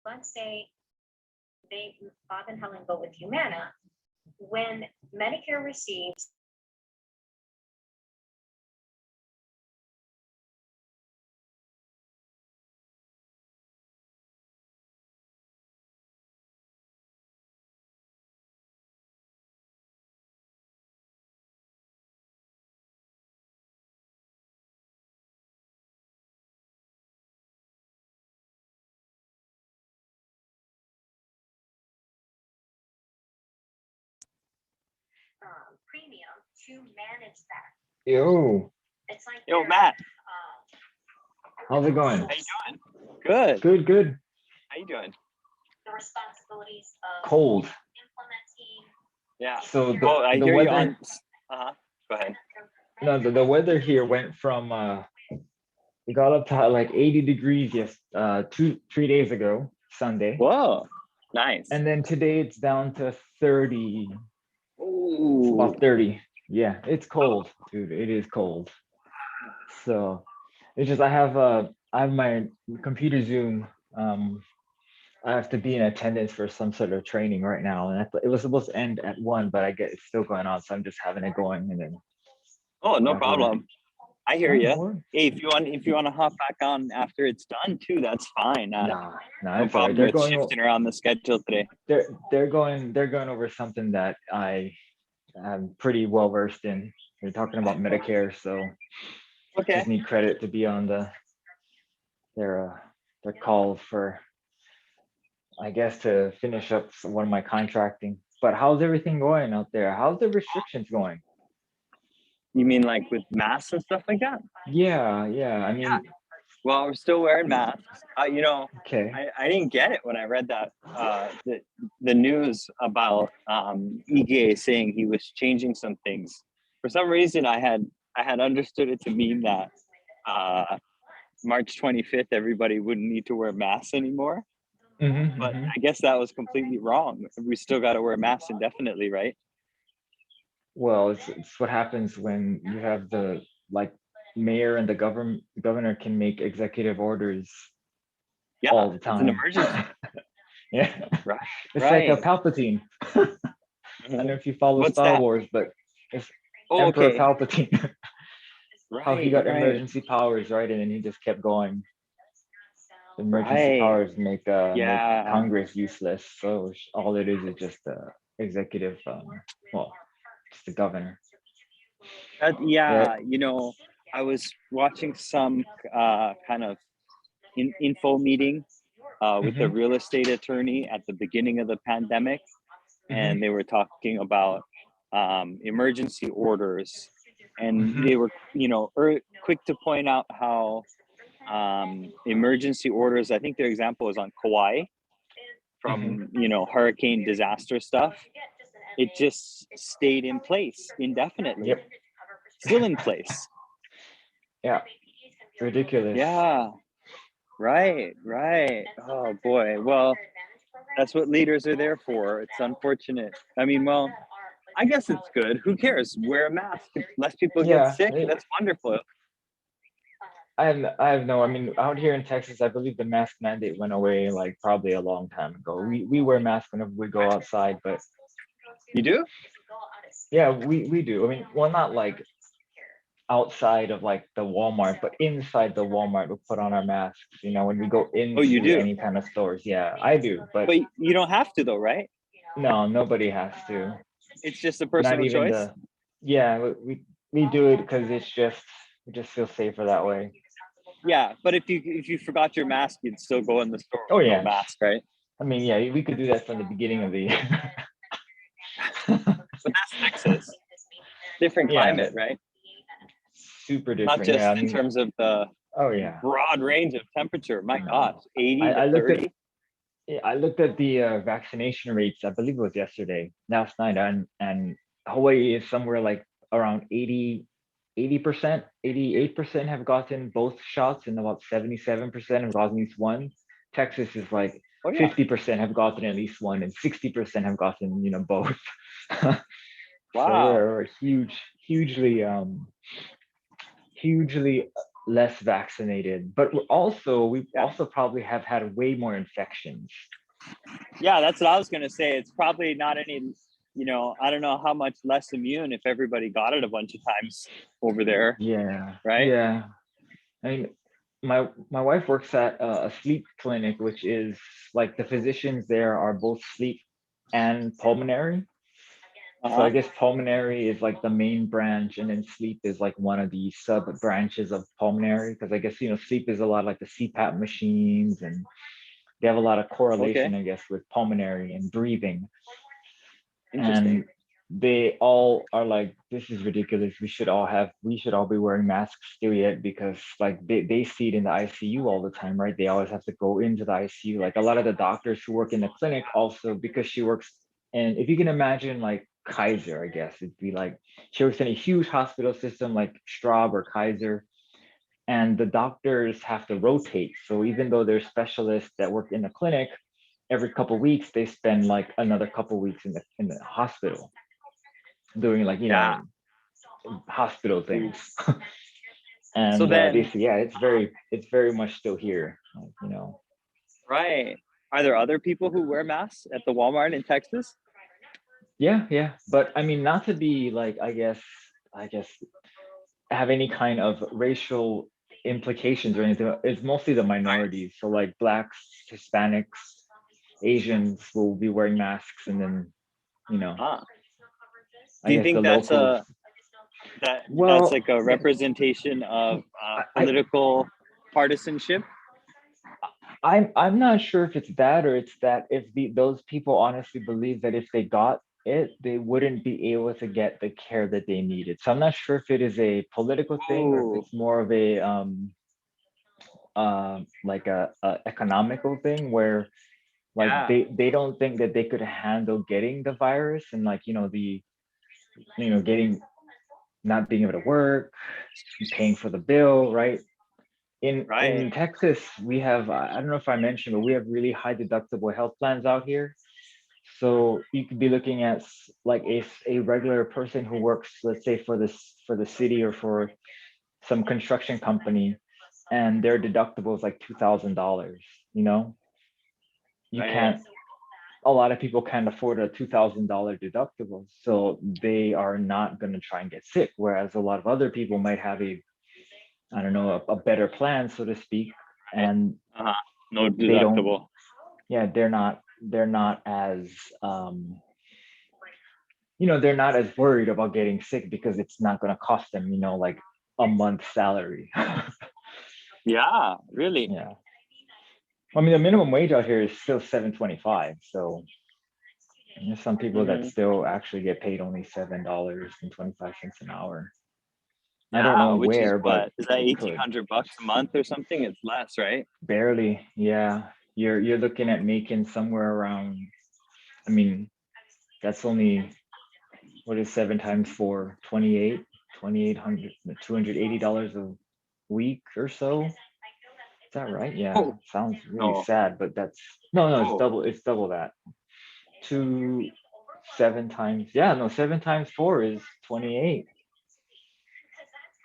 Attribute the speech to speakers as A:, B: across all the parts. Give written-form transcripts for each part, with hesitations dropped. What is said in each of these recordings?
A: let's say Bob and Helen go with Humana, when Medicare receives premium to manage that.
B: Yo,
A: It's like
C: Yo,
A: they're,
C: Matt,
B: how's it going?
C: how you doing? Good.
B: Good, good.
C: How you doing?
A: the responsibilities of
B: Cold.
A: implementing.
C: Yeah.
B: So
C: Well, I
B: the
C: hear you
B: weather,
C: on. Go ahead.
B: no, the weather here went from it got up to like 80 degrees 3 days ago, Sunday.
C: Whoa, nice.
B: And then today it's down to 30,
C: Ooh.
B: about 30. Yeah, it's cold, dude. It is cold. So it's just I have my computer Zoom. I have to be in attendance for some sort of training right now, and it was supposed to end at 1, but I get it's still going on, so I'm just having it going, and then.
C: Oh, no
B: Yeah,
C: problem. I hear
B: Yeah,
C: you. Hey, if you want to hop back on after it's done too, that's fine.
B: Nah,
C: No
B: it's all right.
C: problem
B: They're
C: with
B: going.
C: shifting around the schedule today.
B: They're going over something that I am pretty well versed in. They're talking about Medicare, so
C: Okay.
B: just need credit to be on their call for, I guess, to finish up one of my contracting. But how's everything going out there? How's the restrictions going?
C: You mean like with masks and stuff like that?
B: Yeah. I mean,
C: Well, we're still wearing masks.
B: okay.
C: I didn't get it when I read that the news about EGA saying he was changing some things. For some reason, I had understood it to mean that March 25th everybody wouldn't need to wear masks anymore. But I guess that was completely wrong. We still got to wear masks indefinitely, right?
B: Well, it's what happens when you have the mayor and the governor can make executive orders all the
C: It's
B: time.
C: an emergency.
B: Yeah,
C: Right.
B: it's like a Palpatine. I don't know if you follow
C: What's
B: Star
C: that?
B: Wars, but it's
C: Oh,
B: Emperor
C: okay.
B: Palpatine. How he got
C: Right.
B: emergency powers, right? And then he just kept going. Emergency
C: Right.
B: powers make
C: Yeah.
B: Congress useless. So all it is just executive, just the governor.
C: Yeah, I was watching some kind of info meeting with the real estate attorney at the beginning of the pandemic, and they were talking about emergency orders, and they were, quick to point out how emergency orders, I think their example was on Kauai from, hurricane disaster stuff. It just stayed in place indefinitely.
B: Yep.
C: Still in place.
B: Yeah. Ridiculous.
C: Yeah. Right. Oh boy. Well, that's what leaders are there for. It's unfortunate. I mean, well, I guess it's good. Who cares? Wear a mask. Less people get sick. That's wonderful.
B: I mean, out here in Texas, I believe the mask mandate went away like probably a long time ago. We wear masks whenever we go outside, but
C: you do?
B: Yeah, we do. I mean, well, not like outside of like the Walmart, but inside the Walmart, we put on our masks, when we go into
C: you do?
B: any kind of stores. Yeah, I do. But
C: you don't have to though, right?
B: No, nobody has to.
C: It's just a personal choice?
B: We do it because we just feel safer that way.
C: Yeah, but if you forgot your mask, you'd still go in the store with no mask, right?
B: I mean, yeah, we could do that from the beginning of the year.
C: But that's Texas. Different climate, right?
B: Super different.
C: Not just in terms of the broad range of temperature. My gosh, 80 to 30.
B: I looked at the vaccination rates, I believe it was last night, and Hawaii is somewhere like around 80%, 88% have gotten both shots, and about 77% have gotten at least one. Texas is like 50% have gotten at least one, and 60% have gotten, both.
C: Wow.
B: So we're hugely less vaccinated, but we
C: Yeah.
B: also probably have had way more infections.
C: Yeah, that's what I was gonna say. It's probably not any, I don't know how much less immune if everybody got it a bunch of times over there,
B: Yeah,
C: right?
B: yeah. I mean, my wife works at a sleep clinic, which is like the physicians there are both sleep and pulmonary. So I
C: Uh-huh.
B: guess pulmonary is like the main branch, and then sleep is like one of the sub branches of pulmonary. Because I guess sleep is a lot like the CPAP machines, and they have a lot of
C: Okay.
B: correlation, I guess, with pulmonary and breathing.
C: Interesting.
B: And they all are like, this is ridiculous. We should all be wearing masks still yet, because like they see it in the ICU all the time, right? They always have to go into the ICU. Like a lot of the doctors who work in the clinic also, because she works, and if you can imagine like Kaiser, I guess it'd be like she works in a huge hospital system like Straub or Kaiser, and the doctors have to rotate. So even though they're specialists that work in the clinic, every couple of weeks they spend like another couple of weeks in the hospital doing like
C: Yeah.
B: hospital things.
C: So
B: And they
C: then,
B: say, yeah, it's very much still here,
C: right. Are there other people who wear masks at the Walmart in Texas?
B: yeah, but I mean, not to be like, I guess have any kind of racial implications or anything. It's mostly the minorities, so like blacks, Hispanics, Asians will be wearing masks, and then you know
C: Ah.
B: I
C: Do you
B: guess the
C: think that's
B: locals.
C: that's
B: Well,
C: like a representation of
B: I
C: political partisanship?
B: I'm not sure if it's that, or it's that if those people honestly believe that if they got it, they wouldn't be able to get the care that they needed. So I'm not sure if it is a political thing, or if
C: Oh,
B: it's more of a like a economical thing, where like
C: yeah.
B: they don't think that they could handle getting the virus, and like the getting, not being able to work, paying for the bill, right?
C: Right.
B: In Texas, we have, I don't know if I mentioned, but we have really high deductible health plans out here. So you could be looking at like a regular person who works, let's say for the city or for some construction company, and their deductible is like $2,000. You know, you
C: Right.
B: can't. A lot of people can't afford a $2,000 deductible, so they are not going to try and get sick. Whereas a lot of other people might have I don't know, a better plan, so to speak,
C: Right.
B: and
C: Uh-huh. No
B: they don't,
C: deductible.
B: yeah, they're not as they're not as worried about getting sick, because it's not going to cost them like a month's salary.
C: Yeah, really.
B: Yeah, I mean the minimum wage out here is still 7.25, so there's some people that
C: Hmm.
B: still actually get paid only $7.25 an hour. I don't
C: Yeah,
B: know
C: which is
B: where, but
C: what? Is that
B: they
C: eighteen
B: could.
C: hundred bucks a month or something? It's less, right?
B: Barely, yeah. You're looking at making somewhere around, I mean, that's only, what is 7 times 4, 28, 2,800, $280 a week or so. Is that right? Yeah,
C: Oh,
B: sounds really
C: no.
B: sad, but that's, no,
C: Oh,
B: it's double that. Two, 7 times, yeah, no, 7 times 4 is 28,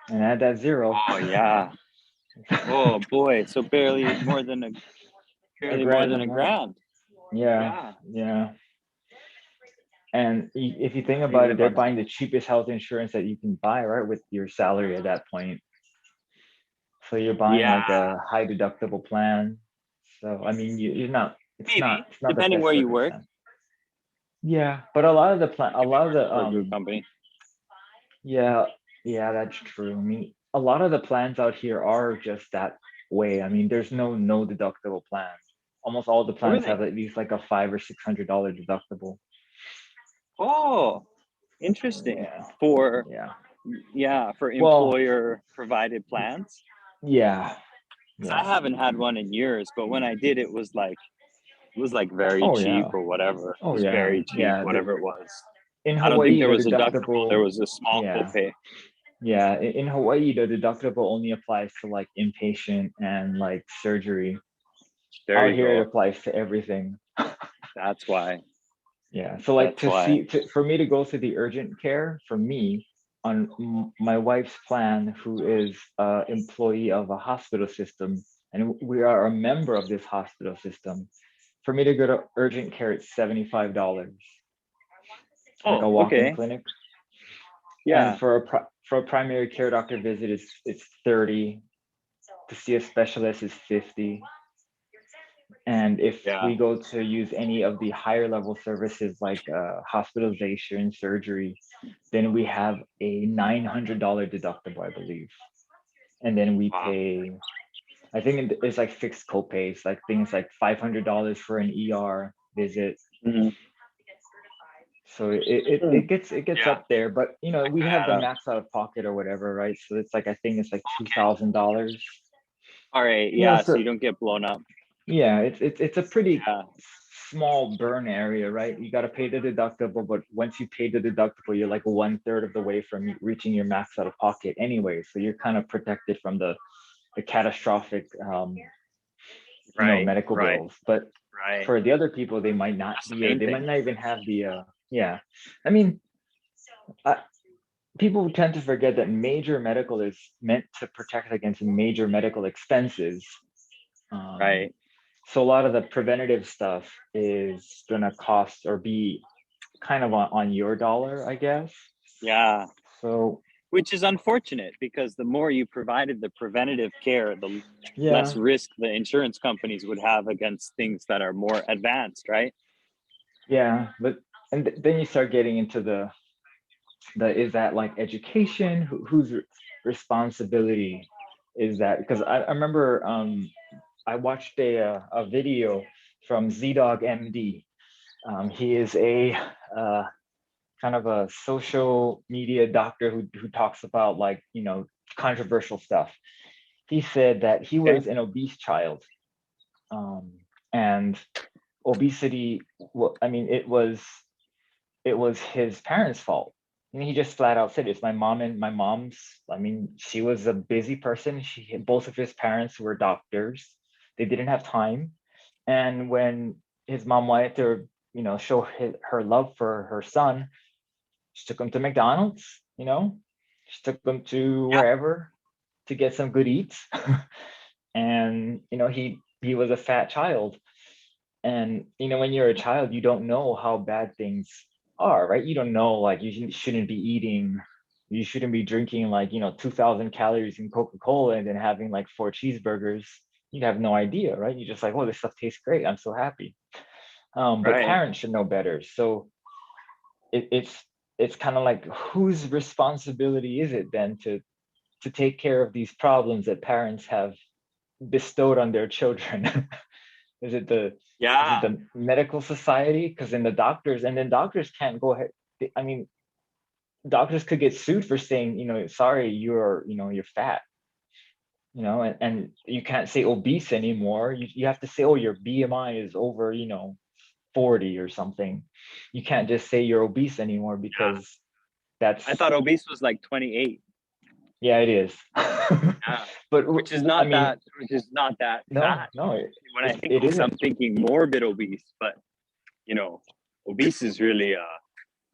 B: and add that zero.
C: oh yeah. Oh boy. So
B: A
C: barely more
B: grand a
C: than a
B: month.
C: grand.
B: Yeah,
C: Yeah.
B: yeah. And if you think
C: We
B: about it,
C: live
B: they're
C: on
B: buying the cheapest health insurance that you can buy, right, with your salary at that point. So you're buying
C: Yeah,
B: like a high deductible plan. So I mean, you're not.
C: maybe.
B: It's not the
C: Depending
B: best
C: where you work.
B: circumstance. Yeah, but a lot of the plan, a
C: If you
B: lot of
C: work
B: the
C: for a group company.
B: yeah, yeah, that's true. I mean, a lot of the plans out here are just that way. I mean, there's no deductible plan. Almost all the
C: Oh
B: plans
C: really?
B: have at least like a $500 or $600 deductible.
C: Oh, interesting.
B: Yeah,
C: For
B: yeah.
C: for
B: Well,
C: employer provided plans.
B: yeah,
C: Because I
B: yeah.
C: haven't had one in years, but when I did, it was like very
B: Oh
C: cheap
B: yeah.
C: or whatever. It
B: Oh
C: was
B: yeah.
C: very cheap,
B: Yeah.
C: whatever it was.
B: In
C: I don't think
B: Hawaii,
C: there
B: the
C: was a deductible. There
B: deductible,
C: was a small
B: yeah,
C: copay.
B: yeah. In Hawaii, the deductible only applies to like inpatient and like surgery.
C: There
B: Out
C: you
B: here, it
C: go.
B: applies to everything.
C: That's why.
B: Yeah. So like
C: That's why.
B: for me to go to the urgent care, for me, my wife's plan, who is a employee of a hospital system, and we are a member of this hospital system. For me to go to urgent care, it's $75, like a
C: Oh,
B: walk-in
C: okay.
B: clinic. And
C: Yeah.
B: for a primary care doctor visit, it's 30. To see a specialist is 50. And if
C: Yeah.
B: we go to use any of the higher level services like hospitalization, surgery, then we have a $900 deductible, I believe. And then we
C: Wow.
B: pay, I think it's like fixed copays, like things like $500 for an ER visit.
C: Mhm.
B: So it gets
C: Yeah.
B: up there, but we have
C: Add
B: the
C: up.
B: max out of pocket or whatever, right? So it's like, I think it's like $2,000.
C: All right.
B: You know,
C: Yeah. So
B: so
C: you don't get blown up.
B: yeah, it's a pretty
C: Yeah.
B: small burn area, right? You got to pay the deductible, but once you pay the deductible, you're like 1/3 of the way from reaching your max out of pocket anyway. So you're kind of protected from the catastrophic,
C: Right.
B: medical
C: Right.
B: bills. But
C: Right.
B: for the other people, they might not
C: That's the
B: be, or
C: main
B: they might
C: thing.
B: not even have the, yeah. I mean, I, people tend to forget that major medical is meant to protect against major medical expenses. Um,
C: Right.
B: so a lot of the preventative stuff is gonna cost or be kind of on your dollar, I guess.
C: Yeah.
B: So
C: Which is unfortunate because the more you provided the preventative care, the less
B: yeah,
C: risk the insurance companies would have against things that are more advanced, right?
B: yeah, but then you start getting into the is that like education? Whose responsibility is that? Because I remember I watched a video from ZDog MD. He is a uh, kind of a social media doctor who talks about like controversial stuff. He said that he
C: Okay.
B: was an obese child, um, and obesity. Well, I mean, it was his parents' fault. And he just flat out said, "It's my mom's. I mean, she was a busy person. Both of his parents were doctors. They didn't have time, and when his mom wanted to, show her love for her son, she took him to McDonald's. She took him to
C: Yeah.
B: wherever to get some good eats, and he was a fat child. And when you're a child, you don't know how bad things are, right? You don't know, like, shouldn't be eating, you shouldn't be drinking like 2,000 calories in Coca-Cola and then having like 4 cheeseburgers. You have no idea, right? You're just like, oh, this stuff tastes great, I'm so happy. But
C: Right.
B: parents should know better. So it's kind of like, whose responsibility is it then to take care of these problems that parents have bestowed on their children? Is it
C: Yeah.
B: the medical society? Because then doctors can't go ahead. I mean, doctors could get sued for saying, sorry, you're fat, and you can't say obese anymore. You have to say, oh, your BMI is over, 40 or something. You can't just say you're obese anymore because that's,
C: I thought obese was like 28.
B: yeah, it is.
C: Yeah.
B: But I mean,
C: Which is not that
B: no,
C: fat.
B: no, it,
C: When I
B: it,
C: think
B: it
C: obese, I'm
B: isn't.
C: thinking morbid obese, but you know, obese is really a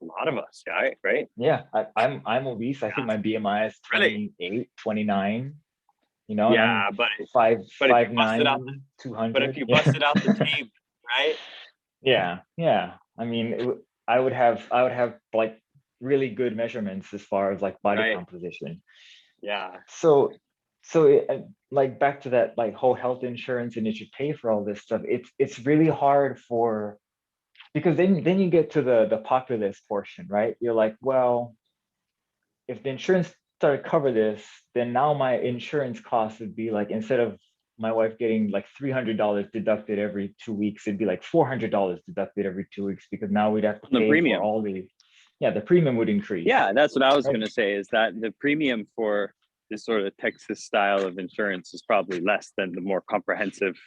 C: lot of us, right? Right?
B: Yeah, I'm obese. I think my BMI is
C: Really?
B: 28, 29, and I'm
C: Yeah,
B: five
C: but if you
B: five
C: bust it out,
B: nine,
C: but if
B: 200.
C: you
B: Yeah.
C: bust it out the tape, right?
B: Yeah, yeah. I mean, I would have like really good measurements as far as like body
C: Right.
B: composition.
C: Yeah.
B: So like back to that like whole health insurance, and it should pay for all this stuff. It's really hard for, because then you get to the populist portion, right? You're like, well, if the insurance started to cover this, then now my insurance cost would be like, instead of my wife getting like $300 deducted every 2 weeks, it'd be like $400 deducted every 2 weeks, because now we'd have to
C: On the
B: pay for
C: premium.
B: all the premium would increase.
C: Yeah, that's what I was
B: Right?
C: gonna say, is that the premium for this sort of Texas style of insurance is probably less than the more comprehensive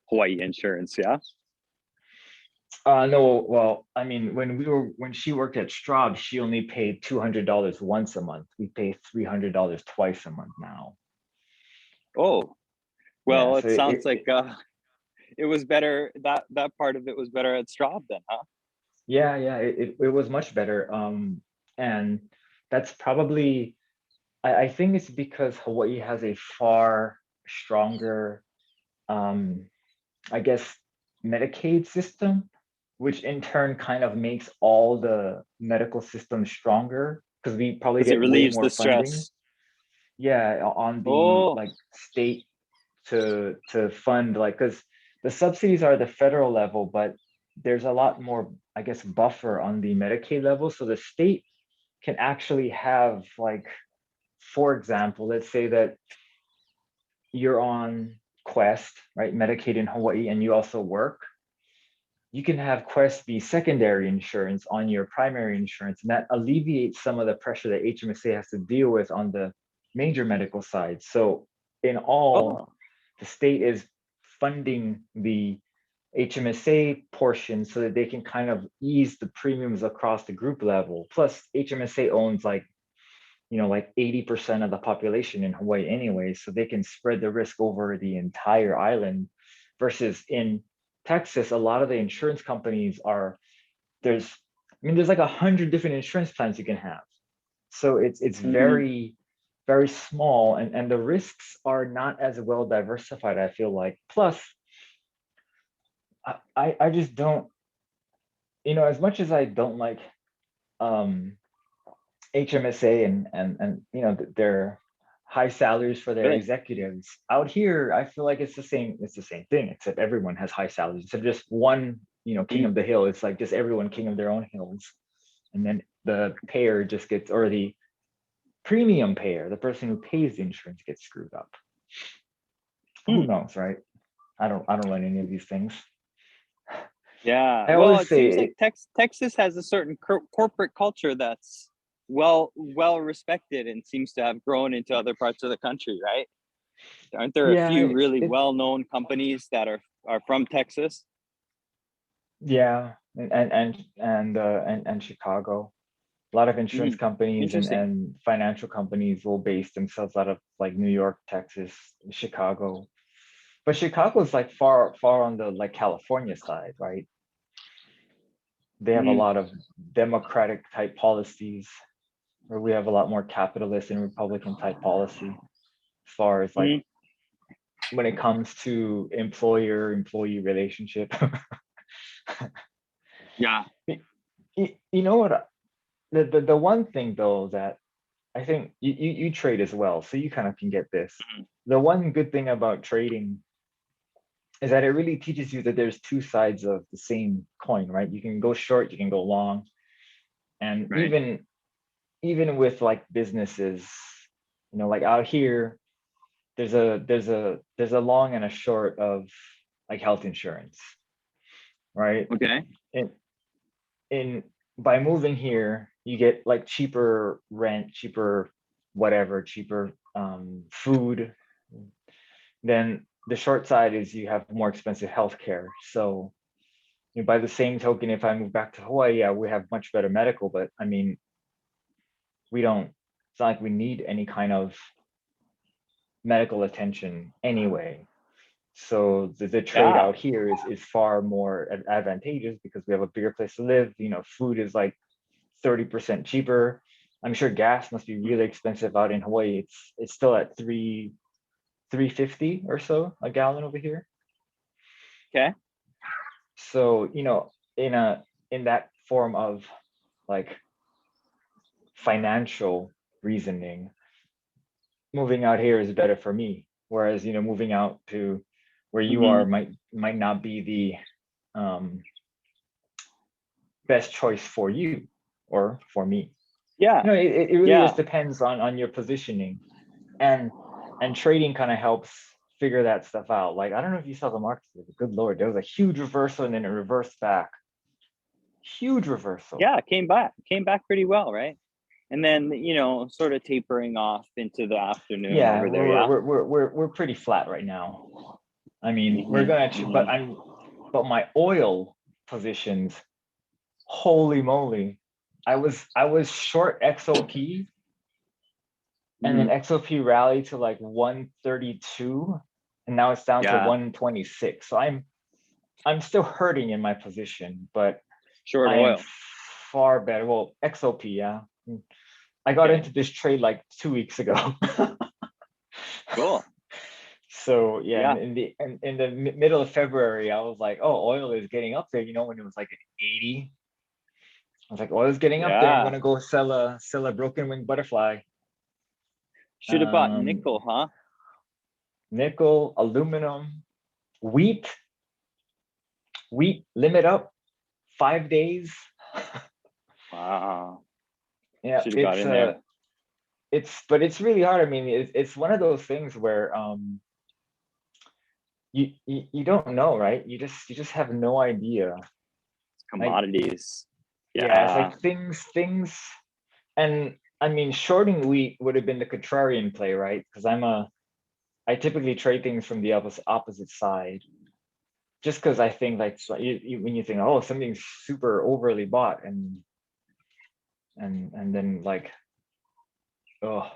C: Hawaii insurance. Yeah.
B: No, well, I mean, when she worked at Straub, she only paid $200 once a month. We pay $300 twice a month now.
C: Oh,
B: Yeah,
C: well,
B: so
C: it sounds like it was better, that part of it was better at Straub then, huh?
B: yeah, it was much better. And that's probably, I think it's because Hawaii has a far stronger, I guess, Medicaid system, which in turn kind of makes all the medical systems stronger because we probably
C: Because it
B: get way
C: relieves
B: more
C: the
B: funding.
C: stress.
B: Yeah, on the
C: Oh,
B: like state to fund, like, because the subsidies are the federal level, but there's a lot more, I guess, buffer on the Medicaid level. So the state can actually have, like, for example, let's say that you're on Quest, right? Medicaid in Hawaii, and you also work. You can have Quest be secondary insurance on your primary insurance, and that alleviates some of the pressure that HMSA has to deal with on the major medical side. So in all,
C: oh,
B: the state is funding the HMSA portion so that they can kind of ease the premiums across the group level. Plus, HMSA owns like, like 80% of the population in Hawaii anyway, so they can spread the risk over the entire island. Versus in Texas, a lot of the insurance companies are there's like 100 different insurance plans you can have. So it's
C: mhm.
B: very, very small, and the risks are not as well diversified, I feel like. Plus, I just don't, as much as I don't like um HMSA and their high salaries for their
C: Really?
B: executives. Out here, I feel like it's the same thing, except everyone has high salaries. Except just one, king
C: Mm,
B: of the hill. It's like just everyone king of their own hills. And then the payer just gets, or the premium payer, the person who pays the insurance, gets screwed up. Who
C: mm.
B: knows, right? I don't run any of these things.
C: Yeah.
B: I
C: Well,
B: always
C: it seems
B: say,
C: like Texas has a certain corporate culture that's well respected and seems to have grown into other parts of the country, right? Aren't there a
B: yeah,
C: few really
B: it
C: well-known companies that are from Texas?
B: yeah, and Chicago. A lot of insurance
C: Mm,
B: companies and,
C: interesting.
B: and financial companies will base themselves out of like New York, Texas, Chicago. But Chicago is like far, far on the like California side, right? They have a
C: Mm,
B: lot of democratic type policies, where we have a lot more capitalist and Republican type policy as far as like
C: mm.
B: when it comes to employer-employee relationship.
C: Yeah.
B: You know what? The one thing though that I think you trade as well, so you kind of can get this. The one good thing about trading is that it really teaches you that there's two sides of the same coin, right? You can go short, you can go long, and
C: Right.
B: even with like businesses, like out here, there's a long and a short of like health insurance, right?
C: Okay.
B: In in by moving here, you get like cheaper rent, cheaper whatever, cheaper food. Then the short side is you have more expensive healthcare. So by the same token, if I move back to Hawaii, yeah, we have much better medical, but I mean, we don't, it's not like we need any kind of medical attention anyway. So the trade
C: Yeah.
B: out here is far more advantageous because we have a bigger place to live. Food is like 30% cheaper. I'm sure gas must be really expensive out in Hawaii. It's still at 350 or so a gallon over here.
C: Okay.
B: So, in that form of like financial reasoning, moving out here is better for me. Whereas, moving out to where you are
C: Hmm.
B: might not be the best choice for you or for me.
C: Yeah.
B: It really just
C: Yeah.
B: depends on your positioning. And trading kind of helps figure that stuff out. Like, I don't know if you saw the market, but good Lord, there was a huge reversal and then it reversed back. Huge reversal.
C: Yeah. Came back pretty well, right? And then sort of tapering off into the afternoon
B: Yeah,
C: over there.
B: we're
C: Yeah.
B: we're we're we're, we're pretty flat right now. I mean, we're
C: Hmm.
B: gonna,
C: Hmm.
B: but my oil positions, holy moly, I was short XOP, and then
C: Hmm.
B: XOP rallied to like 132, and now it's down to
C: Yeah.
B: 126. So I'm still hurting in my position, but
C: Short
B: I am
C: oil.
B: far better. Well, XOP, yeah. I got
C: Okay.
B: into this trade like 2 weeks ago.
C: Cool.
B: So yeah,
C: Yeah.
B: in the middle of February, I was like, oh, oil is getting up there. When it was like at 80, I was like, oil is getting up there. I'm
C: Yeah.
B: gonna go sell a broken wing butterfly.
C: Should have bought nickel, huh?
B: Nickel, aluminum, wheat, limit up 5 days.
C: Wow.
B: Yeah,
C: Should have got in there.
B: but it's really hard. I mean, it's one of those things where you don't know, right? You just have no idea.
C: Commodities.
B: Yeah, it's like things, and I mean, shorting wheat would have been the contrarian play, right? Because I typically trade things from the opposite side, just because I think like when you think, oh, something's super overly bought, and then like, oh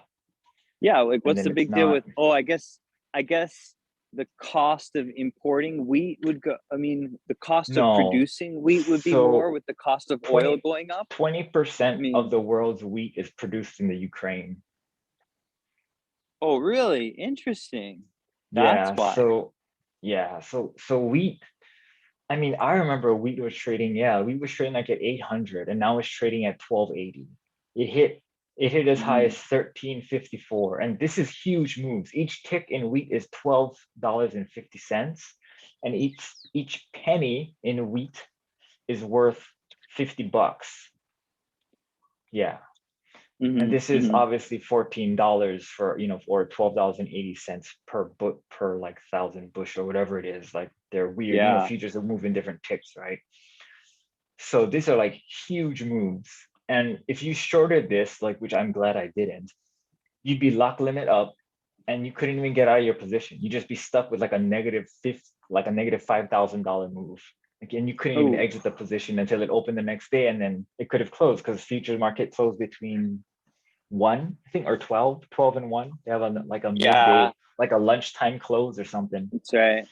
C: Yeah, like
B: and
C: what's
B: then
C: the
B: it's
C: big deal
B: not.
C: with, I guess the cost of importing wheat would go, I mean, the cost of
B: No,
C: producing wheat would be more
B: so
C: with the cost of oil
B: 20
C: going up. I
B: 20% of
C: mean,
B: the world's wheat is produced in the Ukraine.
C: oh, really? Interesting. That's
B: Yeah,
C: why.
B: so wheat. I mean, I remember wheat was trading. Yeah, wheat was trading like at 800, and now it's trading at 1280. It hit it hit as high
C: Mhm.
B: as 1354, and this is huge moves. Each tick in wheat is $12.50, and each penny in wheat is worth $50. Yeah. And
C: Mhm.
B: this is
C: Mhm.
B: obviously $14 for, or $12.80 per like 1,000 bushel or whatever it is. Like they're weird,
C: Yeah.
B: futures are moving different ticks, right? So these are like huge moves. And if you shorted this, like, which I'm glad I didn't, you'd be lock limit up and you couldn't even get out of your position. You'd just be stuck with like a negative $5,000 move. Again, you couldn't even
C: Oh,
B: exit the position until it opened the next day, and then it could have closed because futures market closed between 1, I think, or 12 and 1. They have like a
C: yeah,
B: midday, like a lunchtime close or something.
C: that's right.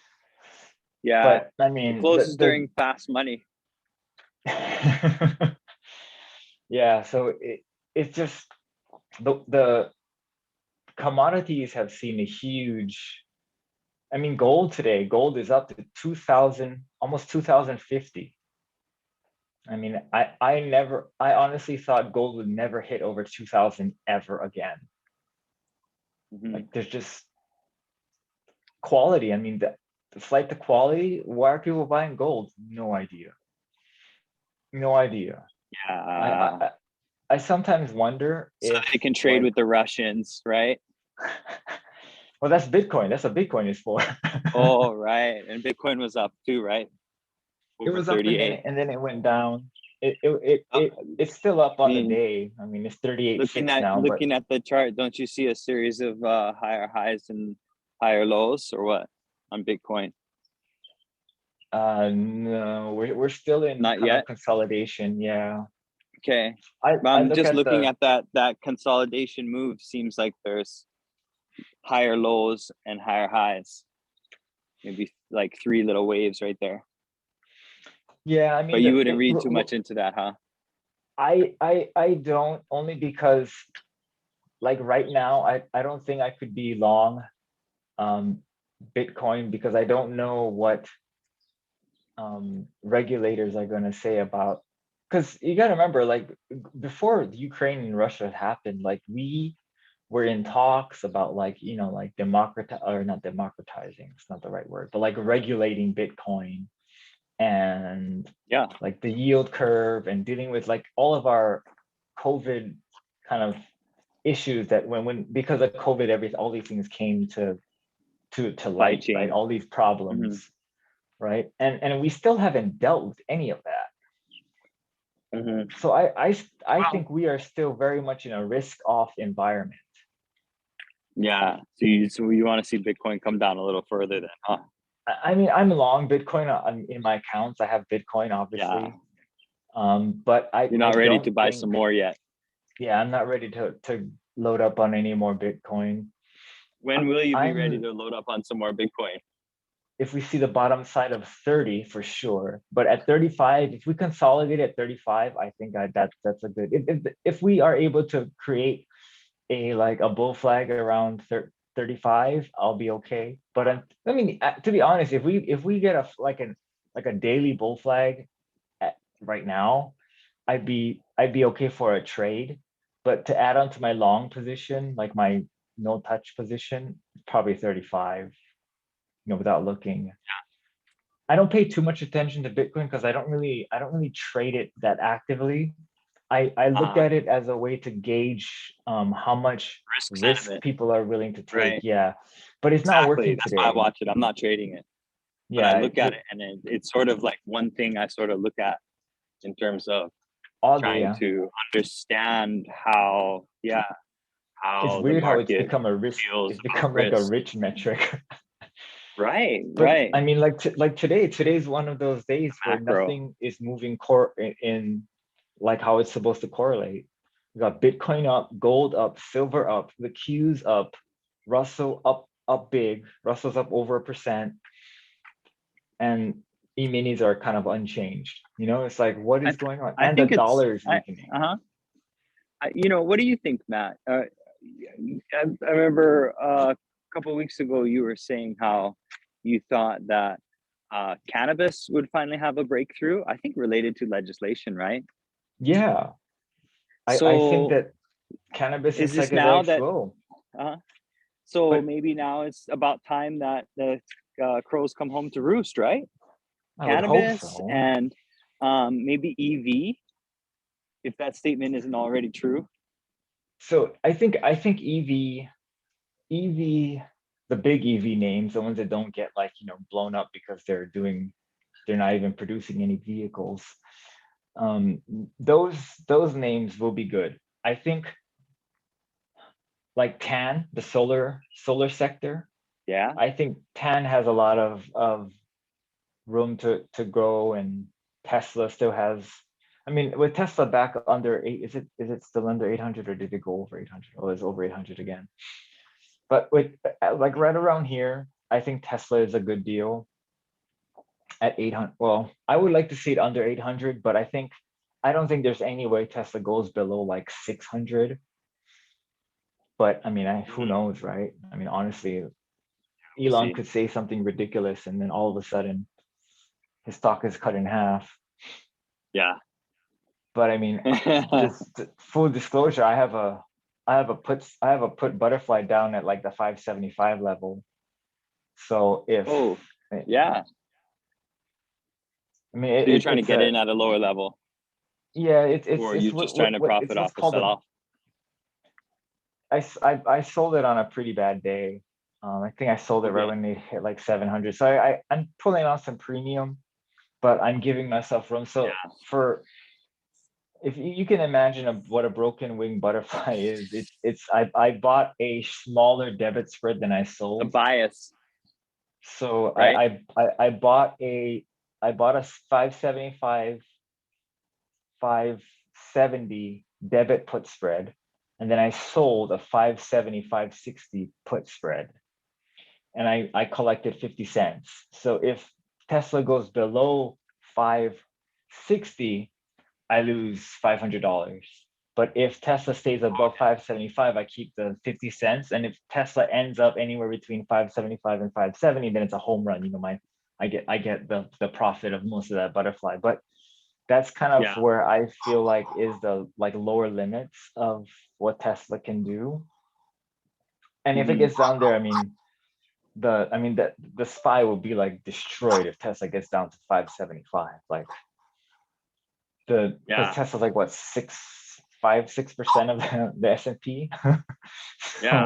C: Yeah.
B: But I
C: It
B: mean,
C: closes during fast money.
B: yeah, so it's just the commodities have seen a huge. I mean, gold is up to 2,000, almost 2,050. I mean, I honestly thought gold would never hit over 2,000 ever again.
C: Mhm.
B: Like there's just quality. I mean, the flight to quality. Why are people buying gold? No idea. No idea. I
C: Yeah.
B: I, I sometimes wonder
C: So
B: if
C: they can trade
B: like,
C: with the Russians, right?
B: well, that's Bitcoin. That's what Bitcoin is for.
C: Oh, right. And Bitcoin was up too, right?
B: It
C: Over
B: was up and
C: 38.
B: then it went down. It's still up
C: I
B: on the
C: mean,
B: day. I mean, it's 38.6 now, but
C: looking at the chart, don't you see a series of higher highs and higher lows, or what, on Bitcoin?
B: no, we're still in
C: Not
B: kind of
C: yet.
B: consolidation. Yeah.
C: Okay.
B: I
C: But
B: I
C: I'm
B: look
C: just
B: at
C: looking
B: the
C: at that consolidation move. Seems like there's higher lows and higher highs. Maybe like three little waves right there.
B: yeah, I
C: But
B: mean
C: you wouldn't read too much into that, huh?
B: I don't, only because like right now I don't think I could be long um Bitcoin, because I don't know what regulators are going to say about, because you got to remember, like before the Ukraine and Russia happened, like we were in talks about like, like not democratizing, it's not the right word, but like regulating Bitcoin, and
C: Yeah.
B: like the yield curve, and dealing with like all of our COVID kind of issues that when because of COVID, all these things came to
C: Supply
B: light, right?
C: chain.
B: All these
C: Hmm.
B: problems, right? And we still haven't dealt with any of that.
C: Hmm.
B: So I
C: Well,
B: think we are still very much in a risk-off environment.
C: yeah. So you want to see Bitcoin come down a little further then, huh?
B: I mean, I'm long Bitcoin in my accounts. I have Bitcoin,
C: Yeah.
B: obviously, but
C: You're
B: I
C: not ready
B: don't
C: to buy some
B: think,
C: more yet.
B: yeah, I'm not ready to load up on any more Bitcoin.
C: When will you be ready
B: I'm
C: to load up on some more Bitcoin?
B: if we see the bottom side of 30 for sure, but at 35, if we consolidate at 35, I think that's a good, if we are able to create a like a bull flag around 35, I'll be okay. But I mean, to be honest, if we get like a daily bull flag right now, I'd be okay for a trade. But to add on to my long position, like my no touch position, probably 35, without looking. I don't pay too much attention to Bitcoin because I don't really trade it that actively. I look at it as a way to gauge how much risk people are willing to take.
C: Right.
B: Yeah, but it's not working
C: That's
B: today.
C: why I watch it. I'm not trading it. But
B: Yeah,
C: I look at it, and it's sort of like one thing I sort of look at in terms of trying to understand how
B: it's
C: the
B: weird how it's
C: market
B: become a risk.
C: feels
B: It's
C: about
B: become like a
C: risk.
B: rich metric.
C: Right,
B: But
C: right.
B: I mean, like today's one of those days where
C: Macro.
B: nothing is moving in like how it's supposed to correlate. We got Bitcoin up, gold up, silver up, the Q's up, Russell up big. Russell's up over 1%, and E-minis are kind of unchanged. It's like, what is going on? And the dollar is weakening.
C: What do you think, Matt? I remember a couple of weeks ago you were saying how you thought that cannabis would finally have a breakthrough. I think related to legislation, right?
B: Yeah, I think that cannabis is
C: this now that
B: flow.
C: So
B: But
C: maybe now it's about time that the crows come home to roost, right?
B: I would hope
C: Cannabis
B: so.
C: and maybe EV, if that statement isn't already true.
B: So I think EV, the big EV names, the ones that don't get like blown up because they're not even producing any vehicles. Those names will be good. I think like TAN, the solar sector.
C: Yeah.
B: I think TAN has a lot of room to grow, and Tesla still has. I mean, with Tesla back under 8, is it still under 800, or did it go over 800? Oh, it's over 800 again. But with like right around here, I think Tesla is a good deal at 800. Well, I would like to see it under 800, but I don't think there's any way Tesla goes below like 600. But I mean, who knows, right? I mean, honestly, Elon could say something ridiculous, and then all of a sudden, his stock is cut in half.
C: Yeah.
B: But I mean, just full disclosure, I have a put butterfly down at like the 575 level. So if
C: yeah,
B: I mean,
C: so you're trying to get in at a lower level.
B: Yeah, it's
C: or you're just trying to profit off the sell off.
B: I sold it on a pretty bad day. I think I sold it right when they hit like 700. So I'm pulling off some premium, but I'm giving myself room. So if you can imagine what a broken wing butterfly is, I bought a smaller debit spread than I sold.
C: A bias.
B: So right? I bought a 575, 570 debit put spread, and then I sold a 570, 560 put spread, and I collected 50 cents. So if Tesla goes below 560, I lose $500. But if Tesla stays above 575, I keep the 50 cents. And if Tesla ends up anywhere between 575 and 570, then it's a home run. I get the profit of most of that butterfly. But that's kind of where I feel like is the lower limits of what Tesla can do. And if it gets down there, I mean, the SPY will be like destroyed if Tesla gets down to 575. Like because Tesla's like what 6% of the S&P.
C: Yeah.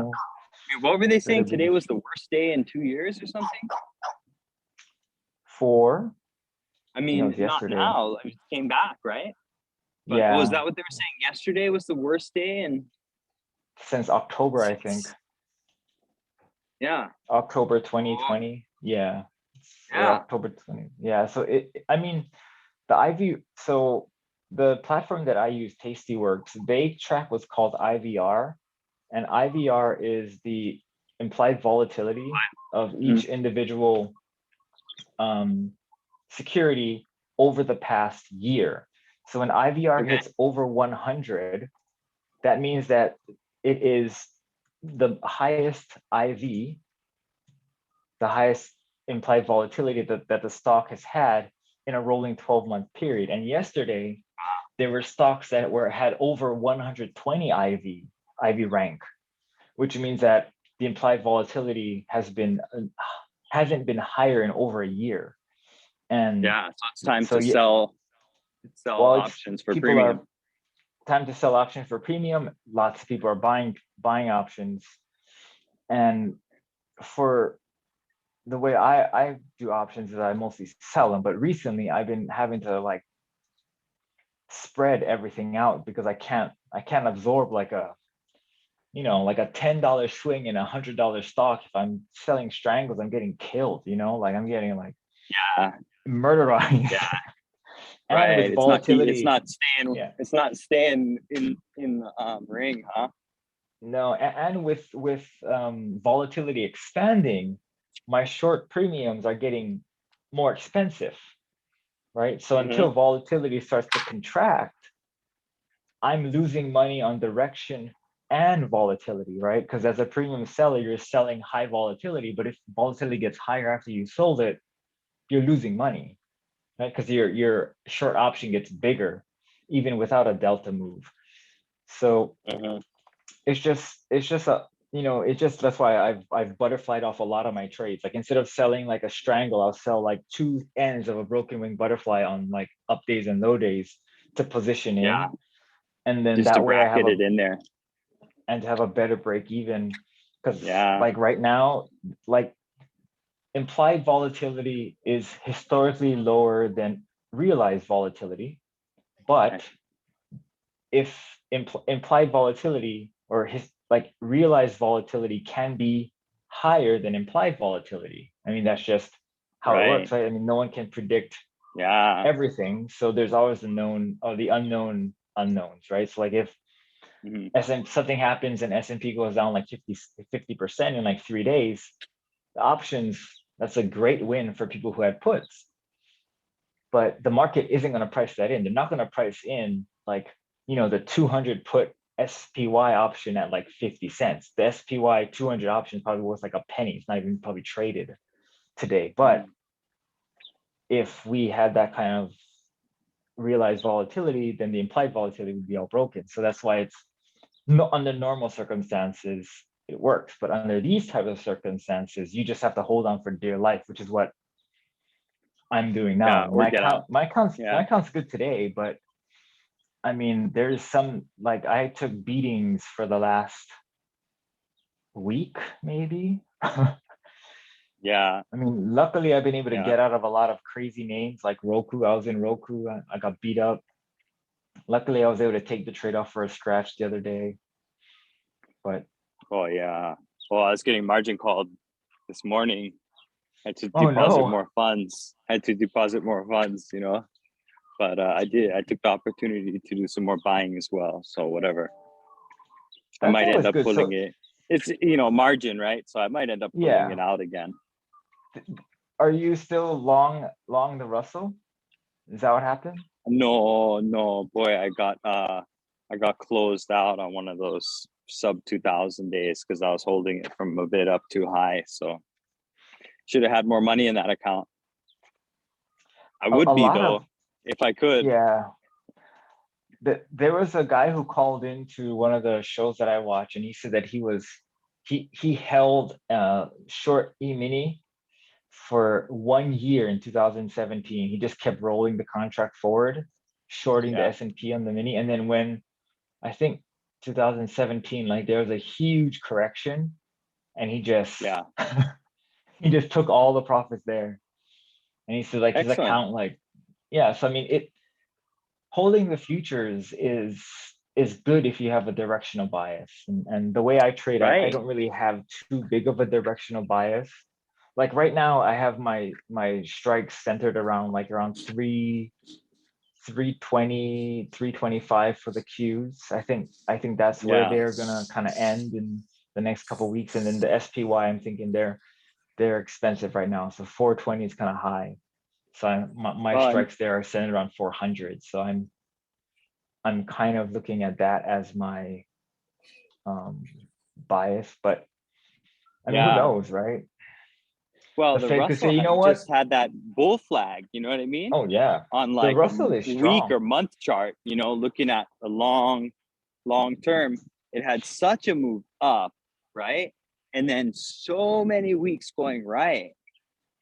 C: What were they saying? Today was the worst day in 2 years or something? I mean, not now. I mean, it came back, right? But was that what they were saying yesterday was the worst day
B: since October, I think.
C: Yeah.
B: October 2020. Yeah. October 20. Yeah. So I mean, so the platform that I use, Tastyworks, they track what's called IVR, and IVR is the implied volatility of each individual security over the past year. So when IVR
C: Okay.
B: hits over 100, that means that it is the highest IV, the highest implied volatility that the stock has had in a rolling 12-month period. And yesterday, there were stocks that had over 120 IV rank, which means that the implied volatility hasn't been higher in over a year. And
C: Yeah, so it's time
B: so
C: to
B: yeah,
C: sell
B: well, it's
C: options for
B: people
C: premium.
B: are time to sell options for premium. Lots of people are buying options. And for the way I do options is I mostly sell them, but recently I've been having to like spread everything out because I can't absorb like a like a $10 swing in $100 stock. If I'm selling strangles, I'm getting killed, like I'm getting like
C: Yeah,
B: murderized.
C: yeah,
B: And
C: right.
B: with volatility,
C: It's not staying in ring, huh?
B: No, and with volatility expanding, my short premiums are getting more expensive, right? So until volatility starts to contract, I'm losing money on direction and volatility, right? Because as a premium seller, you're selling high volatility, but if volatility gets higher after you sold it, you're losing money, right? Because your short option gets bigger, even without a delta move. So it's just a that's why I've butterflied off a lot of my trades. Like instead of selling like a strangle, I'll sell like two ends of a broken wing butterfly on like up days and low days to position in.
C: Yeah.
B: And then
C: Just to
B: that way I have
C: bracket it in there.
B: and to have a better break even. Because
C: Yeah.
B: like right now, like implied volatility is historically lower than realized volatility. But if implied volatility or like realized volatility can be higher than implied volatility. I mean, that's just how it works, right? I mean, no one can predict everything. So there's always the known or the unknown unknowns, right? So like if something happens and S&P goes down like 50% in like 3 days, the options, that's a great win for people who had puts. But the market isn't going to price that in. They're not going to price in like, the 200 put SPY option at like 50 cents. The SPY 200 option is probably worth like a penny. It's not even probably traded today. But if we had that kind of realized volatility, then the implied volatility would be all broken. So that's why it's under normal circumstances, it works. But under these type of circumstances, you just have to hold on for dear life, which is what I'm doing now. My account's good today, but I mean, there's some, like I took beatings for the last week, maybe.
C: Yeah.
B: I mean, luckily I've been able to get out of a lot of crazy names like Roku. I was in Roku. I got beat up. Luckily, I was able to take the trade off for a scratch the other day. But
C: well, I was getting margin called this morning. I had to deposit more funds. But I took the opportunity to do some more buying as well. So whatever. I might end up pulling it. It's margin, right? So I might end up pulling it out again.
B: Are you still long the Russell? Is that what happened?
C: No, boy, I got closed out on one of those sub 2000 days because I was holding it from a bit up too high. So should have had more money in that account. I would be though, if I could.
B: Yeah. There was a guy who called into one of the shows that I watch, and he said that he held short E-mini for 1 year in 2017. He just kept rolling the contract forward, shorting the S&P on the mini. And then when I think 2017, like there was a huge correction, and he just he just took all the profits there. And he said like his account, like, so I mean, holding the futures is good if you have a directional bias. And the way I trade, I don't really have too big of a directional bias. Like right now, I have my strikes centered around 320, 325 for the Qs. I think that's where they're gonna kind of end in the next couple of weeks. And then the SPY, I'm thinking they're they're expensive right now. So 420 is kind of high. So my
C: Well,
B: strikes there are centered around 400. So I'm kind of looking at that as my bias, but I mean, who
C: yeah.
B: knows, right?
C: Well,
B: The
C: the
B: Fed could say,
C: Russell
B: you know what?
C: just had that bull flag. You know what I mean?
B: Oh yeah,
C: On
B: the
C: like a
B: Russell is
C: week
B: strong.
C: or month chart. You know, looking at the long term, it had such a move up, right? And then so many weeks going right.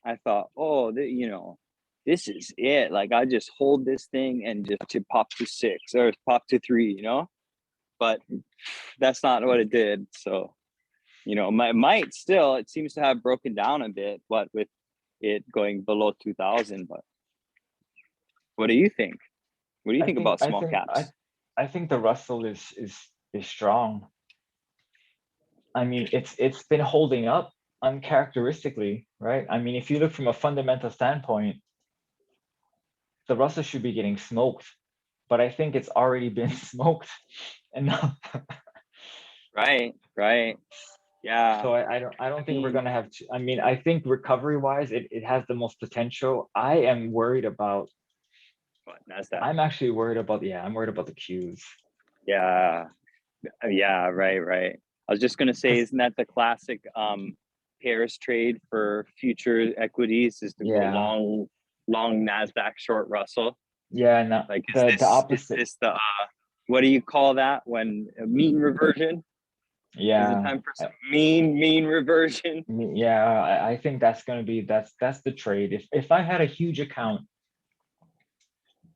C: I thought, oh, you know, this is it. Like I just hold this thing and just to pop to 6 or pop to 3, you know. But that's not what it did. So, you know, might still, it seems to have broken down a bit, what with it going below 2000. But what do you think? What do you
B: I
C: think
B: think
C: about
B: I
C: small
B: think I
C: caps?
B: I think the Russell is strong. I mean, it's been holding up uncharacteristically, right? I mean, if you look from a fundamental standpoint, the Russell should be getting smoked, but I think it's already been smoked enough.
C: Right, right. Yeah.
B: So I don't
C: I
B: think we're
C: mean,
B: gonna have to, I mean, I think recovery wise, it has the most potential. I am worried about,
C: what, NASDAQ?
B: I'm actually worried about, yeah, I'm worried about the Qs.
C: Yeah. Yeah, right, right. I was just gonna say,
B: Because
C: isn't that the classic pairs trade for future equities is to go
B: yeah,
C: long NASDAQ, short Russell?
B: yeah, no,
C: Like
B: the
C: is
B: opposite.
C: this the what do you call that when a mean reversion? Is it
B: Yeah.
C: time for some mean reversion?
B: Yeah, I think that's gonna be that's the trade. If I had a huge account,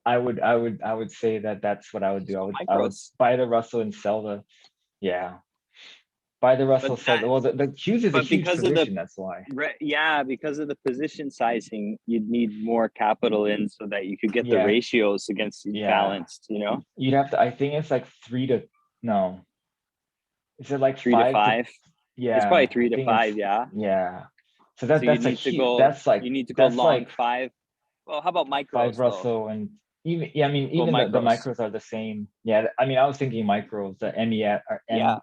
B: I would say that that's what I would do. I would
C: Micros.
B: buy the Russell and sell the, yeah, buy the
C: But
B: Russell, sell the, well, the Qs is a
C: but
B: huge
C: because of the
B: position, that's why.
C: yeah, because of the position sizing, you'd need more capital in so that you could get the
B: Yeah,
C: ratios against
B: yeah.
C: balanced, you know,
B: You'd have to, I think it's like no, is it like 5 to,
C: 3 to 5. It's probably
B: yeah, I
C: three to
B: think it's,
C: five, yeah.
B: yeah. So
C: So
B: that's a huge,
C: you need to go
B: that's
C: long
B: like
C: 5. Well, how about
B: five
C: micros though?
B: Russell and even, yeah, I mean,
C: Go
B: even the
C: micros.
B: micros are the same. Yeah, I mean, I was thinking micros, the MEF or
C: Yeah.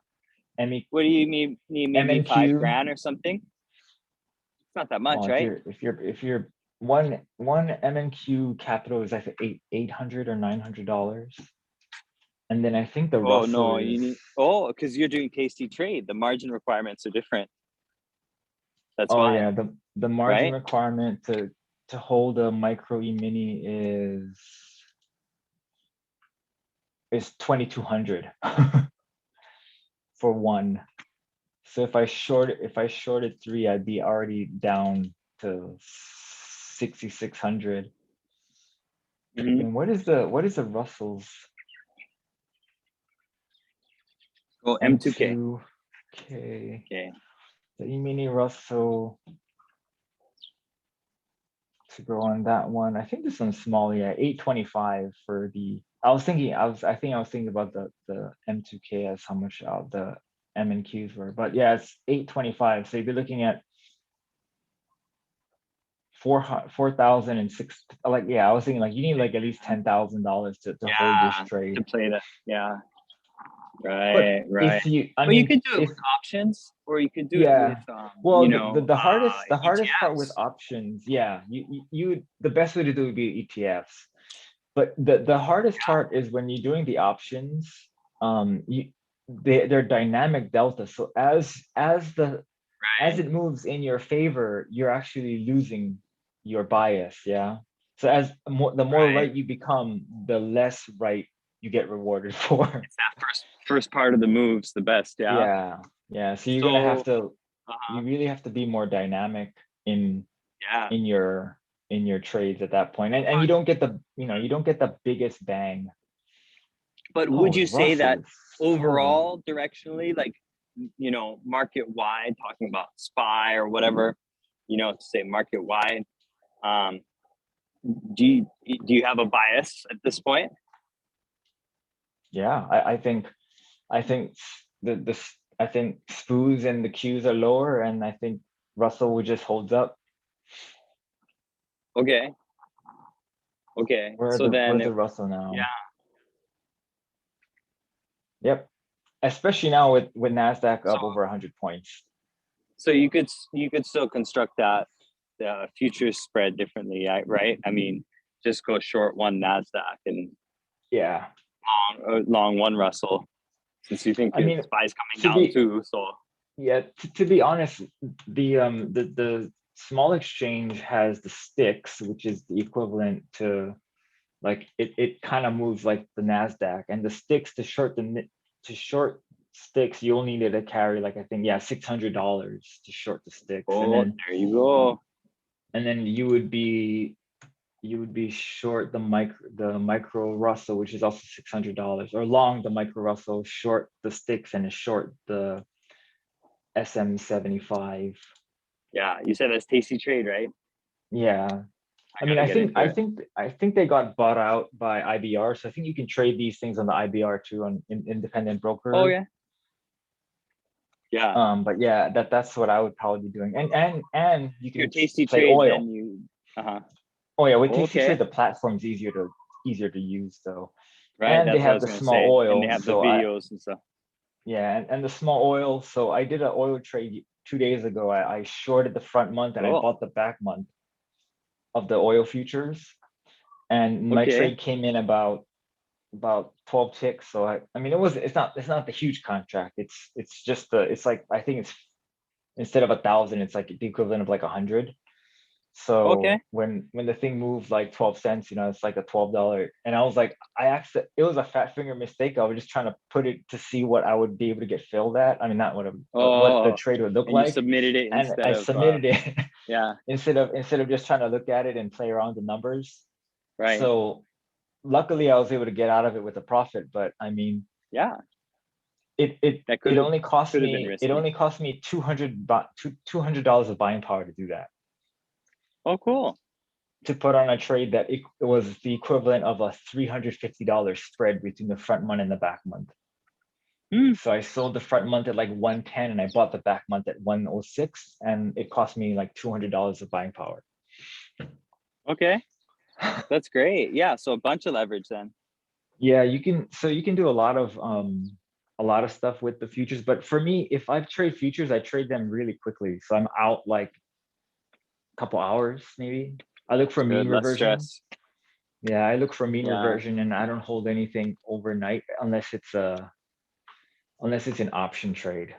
B: ME,
C: What do you need? Maybe
B: MNQ.
C: $5,000 or something? It's not that much,
B: Well,
C: right?
B: if you're one MNQ capital is like eight hundred or $900, and then I think the
C: Oh
B: Russell
C: no, you
B: is,
C: need because you're doing KC trade. The margin requirements are different. That's
B: oh
C: why,
B: yeah, the margin
C: right?
B: requirement to hold a micro E-mini is 2,200 for one. So if I shorted 3, I'd be already down to 6,600.
C: Mhm.
B: And what is the Russell's
C: Go M2K.
B: M2K?
C: Okay.
B: The E-mini Russell to go on that one. I think this one's small, yeah, 825 for the, I think I was thinking about the M2K as how much the M and Qs were, but yeah, it's 825. So you'd be looking at 4,006. Like, yeah, I was thinking like you need like at least $10,000 to hold this
C: Yeah, to
B: trade.
C: play that. Yeah,
B: But
C: right, right.
B: if you, I
C: But you
B: mean,
C: could do it
B: if,
C: with options, or you could do it with
B: yeah, well, the hardest part with
C: ETFs.
B: options, yeah, the best way to do it would be ETFs. But the hardest part is when you're doing the options, they're dynamic delta. So as
C: Right,
B: it moves in your favor, you're actually losing your bias, yeah. So the more
C: right.
B: right you become, the less right you get rewarded for.
C: It's that first part of the moves the best. Yeah.
B: Yeah, yeah. So you're gonna have
C: So,
B: to,
C: uh-huh.
B: you really have to be more dynamic in
C: Yeah.
B: in your in your trades at that point. And you don't get the, you don't get the biggest bang.
C: But
B: Oh,
C: would
B: the
C: you say
B: Russell
C: that
B: is so,
C: overall, directionally, like, market wide, talking about SPY or whatever, to say market wide, um, do you have a bias at this point?
B: yeah, I think I think SPOOs and the Qs are lower, and I think Russell would just holds up.
C: Okay. Okay. So then,
B: Where's the Russell
C: yeah.
B: now? Yep. Especially now with Nasdaq
C: So
B: up over 100 points.
C: So you could still construct that the futures spread differently, right? I mean, just go short one Nasdaq and
B: Yeah.
C: long one Russell, since you think
B: I mean,
C: SPY's coming
B: to
C: down
B: be
C: too. So
B: yeah, to be honest, the small exchange has the sticks, which is the equivalent to like it kind of moves like the Nasdaq, and the sticks to short sticks you only need to carry like I think yeah $600 to short the sticks,
C: oh, there you go.
B: and then you would be short the micro Russell, which is also $600, or long the micro Russell, short the sticks, and short the SM75.
C: Yeah, you said that's Tasty Trade, right?
B: Yeah. I mean,
C: gotta get into it.
B: I think they got bought out by IBR, so I think you can trade these things on the IBR too, on independent broker.
C: Oh yeah. Yeah.
B: But yeah, that's what I would probably be doing, and you
C: Your
B: can
C: Tasty
B: play
C: Trade,
B: oil.
C: then you uh-huh.
B: Oh yeah, with Tasty
C: Okay.
B: Trade, the platform's easier to use though,
C: Right.
B: and they
C: That's what I
B: have
C: was
B: the
C: gonna
B: small
C: say. And they
B: oil.
C: have the
B: So
C: videos and stuff.
B: yeah, and the small oil. So I did an oil trade 2 days ago. I shorted the front month and I
C: Oh,
B: bought the back month of the oil futures, and my
C: okay.
B: trade came in about 12 ticks. So I mean it's not the huge contract. It's just it's like I think it's instead of 1,000, it's like the equivalent of like 100.
C: Okay.
B: So when the thing moved like 12 cents, it's like a $12. And I was like, it was a fat finger mistake. I was just trying to put it to see what I would be able to get filled at. I mean, not what the
C: Oh,
B: trade would look
C: and you
B: like.
C: submitted it
B: And
C: instead
B: I
C: of
B: submitted it
C: yeah,
B: instead of just trying to look at it and play around the numbers.
C: right.
B: So luckily I was able to get out of it with a profit. But I mean,
C: Yeah.
B: it
C: That
B: it only cost
C: could have been
B: me
C: risky.
B: $200 of buying power to do that,
C: Oh, cool.
B: to put on a trade that it was the equivalent of a $350 spread between the front month and the back month.
C: Hmm.
B: So I sold the front month at like 110 and I bought the back month at 106, and it cost me like $200 of buying power.
C: Okay. That's great. Yeah. So a bunch of leverage then.
B: Yeah, you can do a lot of stuff with the futures, but for me, if I trade futures, I trade them really quickly. So I'm out like a couple hours maybe. I look for mean
C: Good. Less
B: reversion.
C: stress.
B: Yeah, I look for mean
C: Yeah.
B: reversion, and I don't hold anything overnight unless it's an option trade.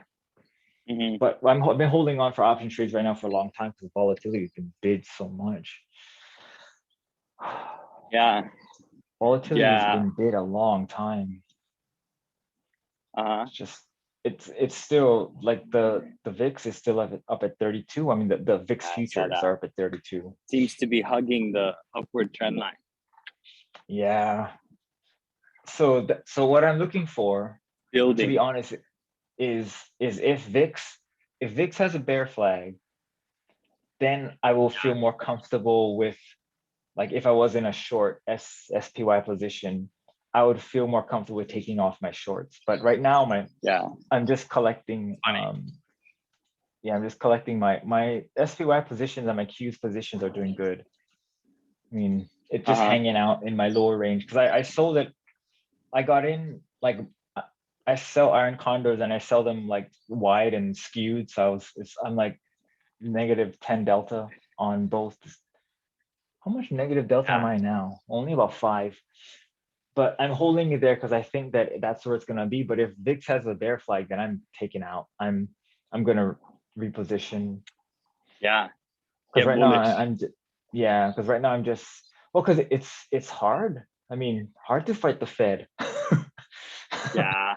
C: Hmm.
B: But I've been holding on for option trades right now for a long time because volatility can bid so much.
C: Yeah.
B: Volatility has
C: Yeah.
B: been bid a long time.
C: Uh-huh.
B: It's just it's still like the VIX is still up at 32. I mean the VIX
C: I saw
B: futures
C: that.
B: are up at 32.
C: Seems to be hugging the upward trend line.
B: Yeah. So what I'm looking for, to
C: Building.
B: be honest, is if VIX has a bear flag, then I will feel more comfortable with, like if I was in a short SPY position, I would feel more comfortable with taking off my shorts. But right now
C: Yeah.
B: I'm just collecting I'm just collecting my SPY positions, and my Qs positions are doing good. I mean, it's just hanging out in my lower range because I sold it. I got in like I sell iron condors and I sell them like wide and skewed. So I'm like -10 delta on both. How much negative delta am I now? Only about 5. But I'm holding it there because I think that that's where it's gonna be. But if VIX has a bear flag, then I'm taking out. I'm gonna reposition.
C: Yeah.
B: Because
C: Yeah.
B: right now
C: Bullish.
B: because right now I'm just because it's hard. I mean, hard to fight the Fed.
C: Yeah.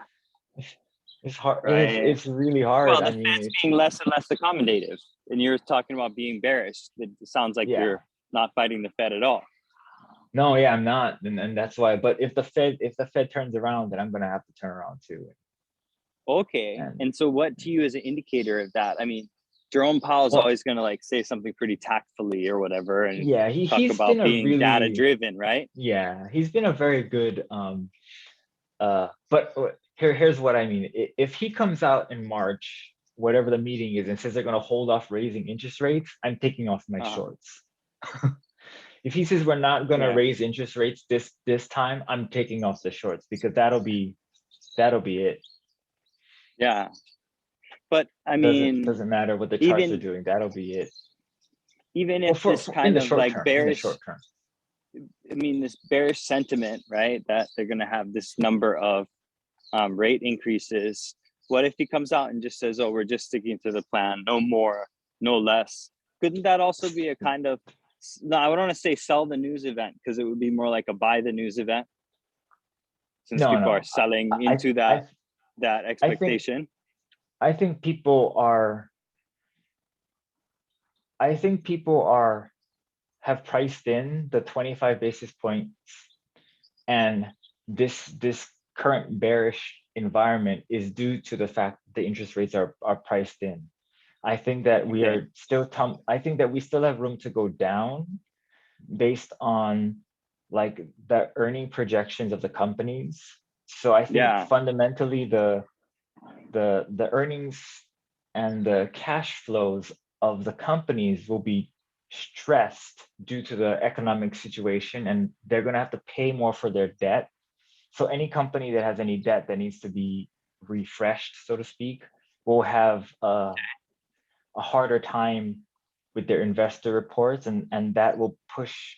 B: It's hard.
C: Right.
B: It's really hard.
C: Well, the
B: I mean,
C: Fed's being less and less accommodative, and you're talking about being bearish. It sounds like
B: yeah.
C: you're not fighting the Fed at all.
B: No, yeah, I'm not, and that's why. But if the Fed turns around, then I'm gonna have to turn around too.
C: Okay. And so what to you is an indicator of that? I mean, Jerome Powell's
B: Well,
C: always going to like say something pretty tactfully or whatever and
B: yeah,
C: talk
B: he's
C: about
B: been a
C: being data
B: really
C: driven, right?
B: he's been a very good but here's what I mean. If he comes out in March, whatever the meeting is, and says they're gonna hold off raising interest rates, I'm taking off my shorts. If he says we're not gonna raise interest rates this time, I'm taking off the shorts because that'll be it.
C: Yeah. But I
B: Doesn't
C: mean,
B: doesn't matter what the charts are
C: even
B: doing. That'll be it.
C: even
B: Well,
C: if this
B: in
C: kind
B: the
C: of
B: short
C: like
B: term, in the
C: bearish,
B: short term.
C: I mean, this bearish sentiment, right? That they're going to have this number of rate increases. What if he comes out and just says, "Oh, we're just sticking to the plan, no more, no less"? Couldn't that also be a kind of, no, I don't want to say sell the news event, because it would be more like a buy the news event, since
B: No,
C: people are
B: no.
C: selling
B: I
C: into
B: I
C: that
B: I think
C: expectation.
B: I think people are I think people are have priced in the 25 basis points, and this current bearish environment is due to the fact the interest rates are priced in. I think that we
C: Okay.
B: are still I think that we still have room to go down based on like the earning projections of the companies. So I think
C: Yeah.
B: fundamentally the earnings and the cash flows of the companies will be stressed due to the economic situation, and they're going to have to pay more for their debt. So any company that has any debt that needs to be refreshed, so to speak, will have a harder time with their investor reports, and that will push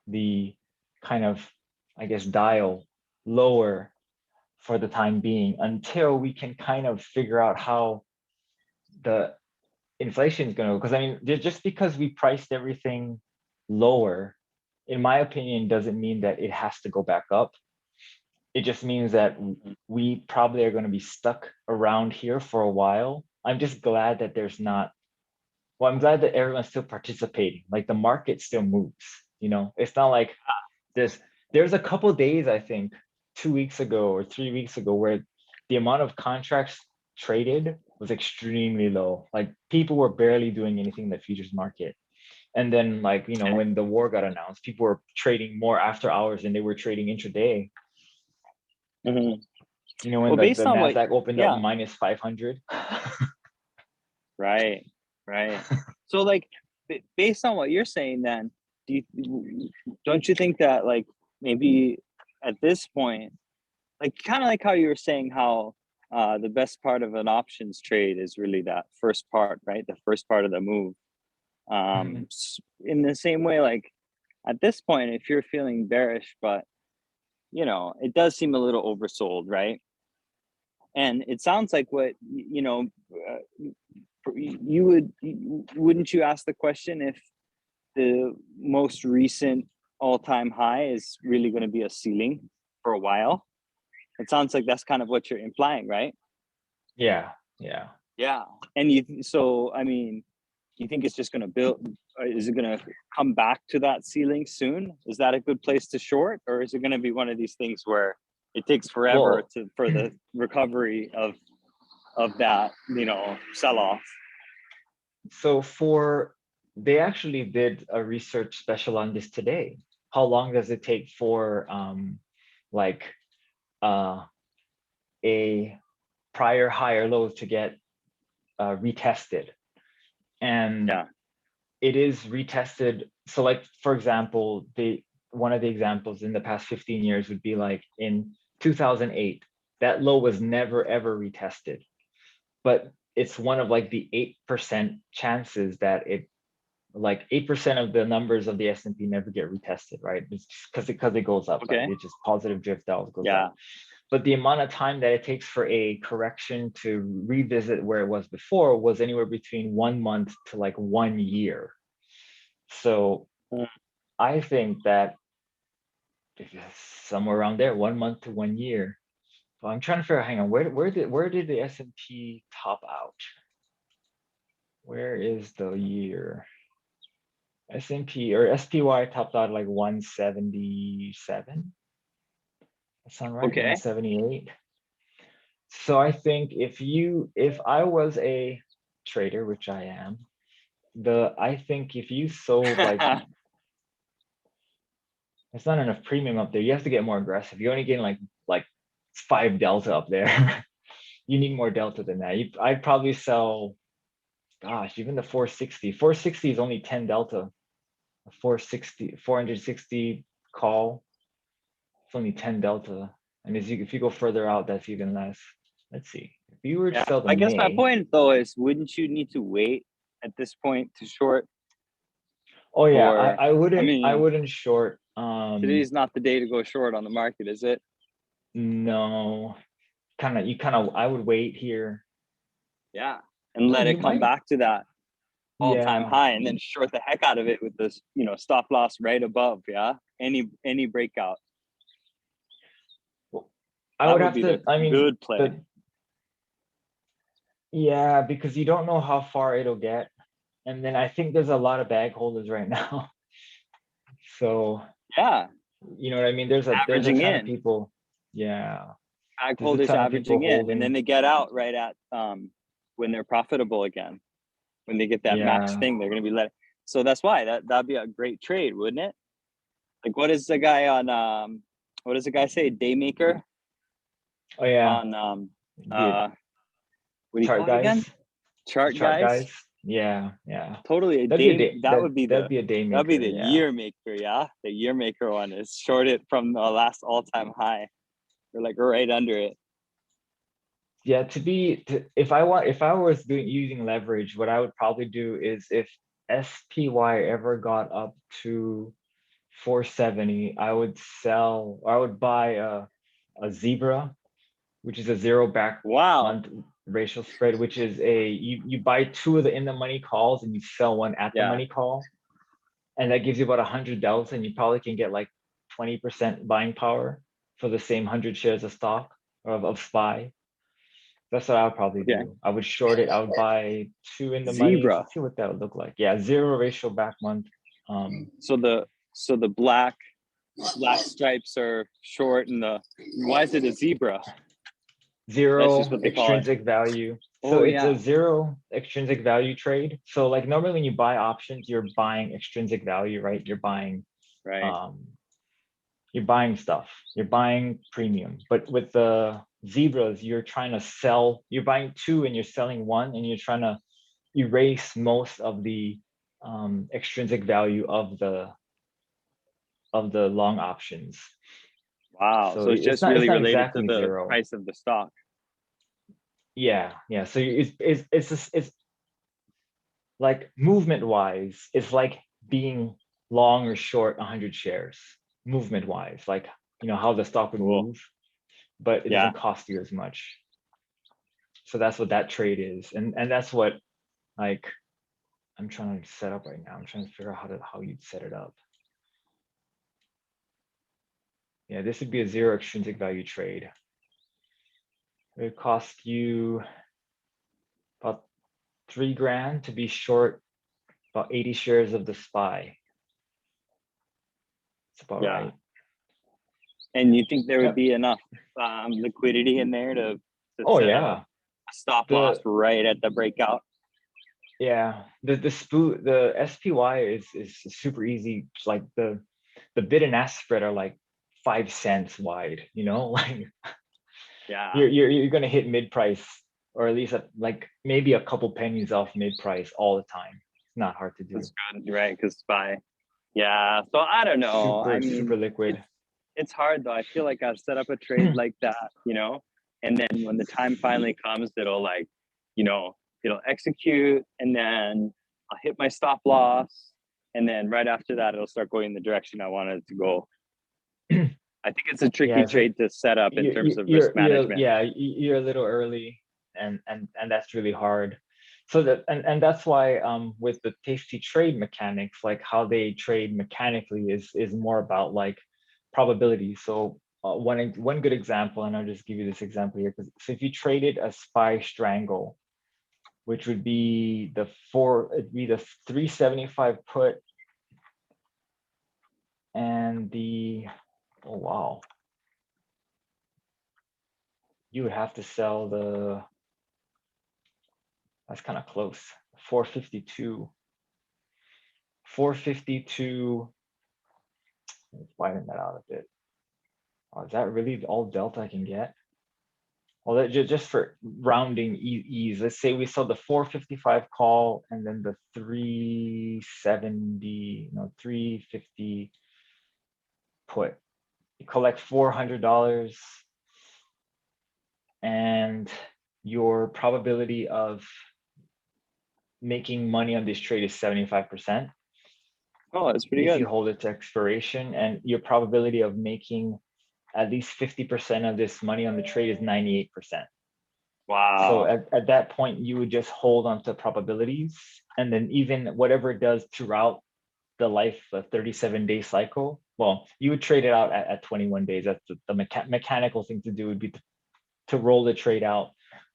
B: the kind of, I guess, dial lower for the time being until we can kind of figure out how the inflation is going to, because I mean, just because we priced everything lower, in my opinion, doesn't mean that it has to go back up. It just means that we probably are going to be stuck around here for a while. I'm just glad that there's not, well, I'm glad that everyone's still participating. Like the market still moves, it's not like this. There's a couple days, I think 2 weeks ago or 3 weeks ago, where the amount of contracts traded was extremely low. Like people were barely doing anything in the futures market. And then like, when the war got announced, people were trading more after hours than they were trading intraday.
C: Mhm.
B: When
C: Well,
B: like the
C: based on what,
B: NASDAQ opened up
C: yeah,
B: minus 500.
C: right, right. So like, based on what you're saying, then don't you think that like maybe at this point, like kind of like how you were saying how the best part of an options trade is really that first part, right? The first part of the move.
B: Mhm.
C: In the same way, like at this point, if you're feeling bearish, but it does seem a little oversold, right? And it sounds like what wouldn't you ask the question if the most recent all-time high is really going to be a ceiling for a while? It sounds like that's kind of what you're implying, right?
B: Yeah, yeah.
C: Yeah. And so I mean, you think it's just going to build, is it going to come back to that ceiling soon? Is that a good place to short, or is it going to be one of these things where it takes forever
B: Well,
C: for the recovery of that sell off?
B: so they actually did a research special on this today. How long does it take for like uh a prior higher low to get retested? And
C: Yeah.
B: it is retested. So like, for example, one of the examples in the past 15 years would be like in 2008, that low was never ever retested. But it's one of like the 8% chances that it, like 8% of the numbers of the S&P never get retested, right? It's because it goes up, right?
C: Okay.
B: It just positive drift out, goes
C: Yeah.
B: up. But the amount of time that it takes for a correction to revisit where it was before was anywhere between 1 month to like 1 year. So
C: Mm.
B: I think that somewhere around there, 1 month to 1 year. Well, I'm trying to figure out, hang on, where did the S&P top out? Where is the year? S&P or SPY topped out like 177. That sound right?
C: Okay.
B: 178. So I think if I was a trader, which I am, I think if you sold like, it's not enough premium up there. You have to get more aggressive. You're only getting like 5 delta up there. You need more delta than that. I'd probably sell, gosh, even the 460. 460 is only 10 delta. 460 call, it's only 10 delta. And if you go further out, that's even less. Let's see. if you were to
C: Yeah.
B: sell the
C: I guess my
B: May,
C: point though is, wouldn't you need to wait at this point to short?
B: oh yeah,
C: Or
B: I
C: I
B: wouldn't short.
C: today's not the day to go short on the market, is it?
B: No, I would wait here.
C: Yeah. And
B: Well,
C: let
B: you
C: it come
B: might,
C: back to that all-time
B: yeah.
C: high, and then short the heck out of it with this, stop loss right above. Yeah. Any breakout.
B: Well, I
C: That
B: would
C: would
B: have
C: be the
B: to, I mean,
C: good play.
B: yeah, because you don't know how far it'll get. And then I think there's a lot of bag holders right now. So,
C: Yeah.
B: you know what I mean? There's a
C: Averaging
B: ton of
C: in.
B: people. Yeah,
C: Ag
B: there's a
C: holders
B: ton of people
C: averaging in, and then
B: holding.
C: they get out right at when they're profitable again. When they get that max
B: Yeah.
C: thing, they're gonna be let. So that's why that'd be a great trade, wouldn't it? Like, what is the guy on what does the guy say? Daymaker
B: Oh yeah.
C: on
B: The
C: what do you
B: chart
C: call it again?
B: guys.
C: Chart
B: Chart
C: guys.
B: guys. Yeah, yeah.
C: Totally a
B: That'd be a
C: day.
B: day. That'd be a day
C: That'd be
B: maker.
C: the
B: Yeah.
C: year maker. Yeah, the year maker one is shorted from the last all-time high. They're like right under it.
B: Yeah, if I was using leverage, what I would probably do is if SPY ever got up to 470, I would sell, or I would buy a Zebra, which is a zero back
C: Wow.
B: month ratio spread, which is you buy two of the in the money calls and you sell one at the
C: Yeah.
B: money call. And that gives you about 100 delta, and you probably can get like 20% buying power for the same 100 shares of stock or of SPY. That's what I would probably
C: Yeah.
B: do. I would short it. I would buy two in the money.
C: Zebra.
B: Let's see what that would look like. Yeah, zero ratio back month.
C: So the black stripes are short, and why is it a zebra?
B: Zero
C: just what they call it.
B: extrinsic value. So
C: Oh,
B: it's
C: yeah.
B: a zero extrinsic value trade. So like normally when you buy options, you're buying extrinsic value, right? You're buying
C: Right.
B: stuff. You're buying premium. But with the zebras, you're trying to sell. You're buying two and you're selling one, and you're trying to erase most of the extrinsic value of the long options.
C: Wow.
B: So
C: So it's just
B: it's
C: really
B: not
C: related to
B: exactly
C: the
B: zero.
C: price of the stock.
B: Yeah, yeah. So it's like movement wise, it's like being long or short 100 shares. Movement wise, like how the stock would
C: Cool.
B: move, but it
C: Yeah.
B: doesn't cost you as much. So that's what that trade is, and that's what like I'm trying to set up right now. I'm trying to figure out how you'd set it up. Yeah, this would be a zero extrinsic value trade. It would cost you about $3,000 to be short about 80 shares of the SPY. That's about
C: Yeah.
B: right.
C: And you think there would
B: Yep.
C: be enough liquidity in there to
B: Oh
C: set
B: yeah.
C: a stop loss right at the breakout?
B: Yeah. The SPY is super easy. Like the bid and ask spread are like 5 cents wide, like
C: Yeah.
B: you're gonna hit mid price, or at least like maybe a couple pennies off mid price all the time. It's not hard to do.
C: That's good, right? Because SPY. Yeah. So I don't know.
B: Super liquid.
C: It's hard though. I feel like I've set up a trade like that, and then when the time finally comes, it'll it'll execute, and then I'll hit my stop loss, and then right after that, it'll start going in the direction I wanted it to go. I think it's a tricky trade to set up in terms of risk management.
B: You're a little early, and that's really hard. So and that's why with the Tasty trade mechanics, like how they trade mechanically is more about like probability. So one good example, and I'll just give you this example here, because so if you traded a SPY strangle, which would be it'd be the 375 put and oh wow, you would have to sell that's kind of close, 452. 452. Let's widen that out a bit. Oh, is that really all delta I can get? Well, that just for rounding ease, let's say we saw the 455 call and then the 350 put. You collect $400, and your probability of making money on this trade is 75%
C: Oh, that's pretty
B: if
C: good.
B: you hold it to expiration, and your probability of making at least 50% of this money on the trade is 98%. So
C: Wow.
B: at that point, you would just hold on to probabilities, and then even whatever it does throughout the life of 37-day cycle, well, you would trade it out at 21 days. That's the mechanical thing to do would be to roll the trade out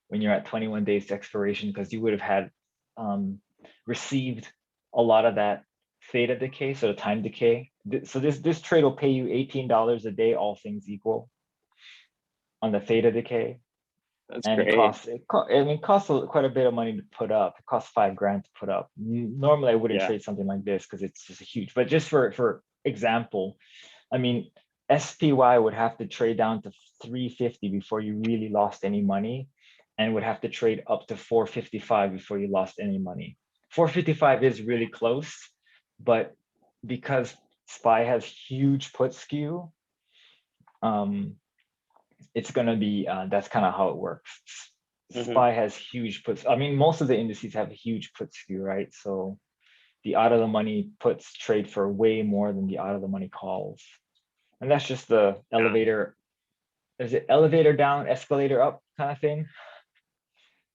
B: when you're at 21 days to expiration, because you would have had received a lot of that theta decay, so the time decay. So this trade will pay you $18 a day, all things equal, on the theta decay.
C: That's
B: And
C: great.
B: it costs quite a bit of money to put up. It costs $5,000 to put up. Normally I wouldn't
C: Yeah.
B: trade something like this because it's just huge, but just for example, I mean, SPY would have to trade down to 350 before you really lost any money, and would have to trade up to 455 before you lost any money. 455 is really close, but because SPY has huge put skew, it's gonna be that's kind of how it works.
C: Mhm.
B: SPY has huge puts. I mean, most of the indices have a huge put skew, right? So the out of the money puts trade for way more than the out of the money calls. And that's just the elevator. Is it elevator down, escalator up kind of thing?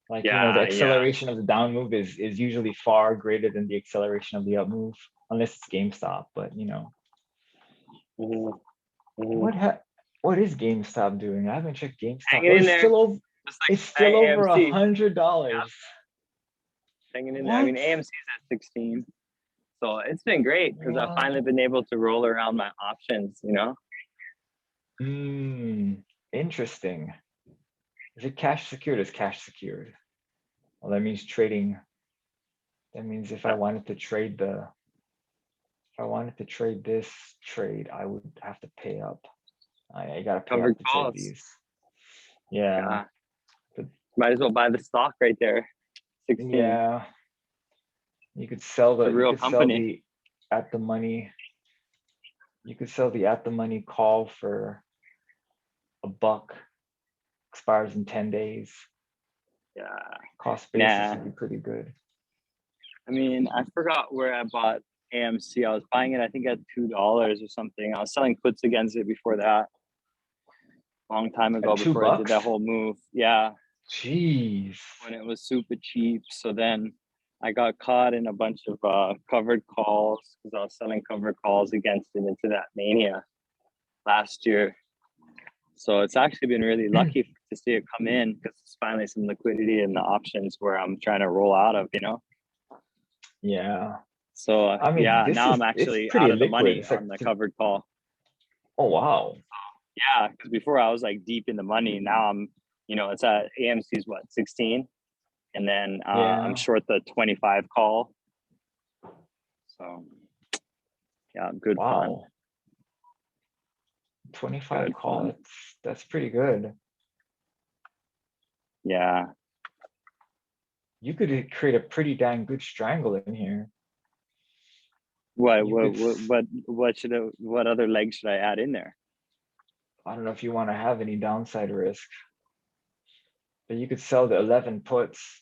B: Like, you know, the
C: Yeah, yeah.
B: acceleration of the down move is usually far greater than the acceleration of the up move, unless it's GameStop, but you know.
C: Mhm. Mhm.
B: What is GameStop doing? I haven't checked GameStop.
C: Hanging
B: Oh,
C: in there, just like
B: it's still over
C: AMC.
B: $100.
C: Hanging in there. I
B: What?
C: mean, AMC's at 16. So it's been great because I've
B: What?
C: finally been able to roll around my options, you know?
B: Interesting. Is it cash secured? Is cash secured? Well, that means trading. That means if I wanted to trade this trade, I would have to pay up. I gotta pay
C: Covered
B: up to trade
C: calls.
B: these. Yeah,
C: Yeah. Might as well buy the stock right there. 16.
B: yeah. You could sell
C: It's a real company.
B: the at the money. You could sell the at the money call for $1. Expires in 10 days.
C: Yeah.
B: Cost basis
C: Nah.
B: would be pretty good.
C: I mean, I forgot where I bought AMC. I was buying it, I think, at $2 or something. I was selling puts against it before that. Long time ago,
B: At
C: before I did that
B: $2?
C: whole move. Yeah.
B: Jeez.
C: When it was super cheap. So then I got caught in a bunch of covered calls because I was selling covered calls against it into that mania last year. So it's actually been really lucky to see it come in because it's finally some liquidity in the options where I'm trying to roll out of, you know?
B: Yeah.
C: So
B: I mean,
C: yeah, now I'm
B: it's
C: actually
B: pretty
C: out of the
B: liquid.
C: money
B: It's like,
C: on the covered call.
B: oh wow.
C: Yeah, because before I was like deep in the money. Now I'm, you know, it's at AMC's what, 16? And then I'm
B: Yeah.
C: short the 25 call. So yeah, good fun.
B: Wow. 25
C: Good
B: call.
C: fun.
B: That's pretty good.
C: Yeah.
B: You could create a pretty dang good strangle in here.
C: What
B: You could
C: what other legs should I add in there?
B: I don't know if you want to have any downside risk, but you could sell the 11 puts.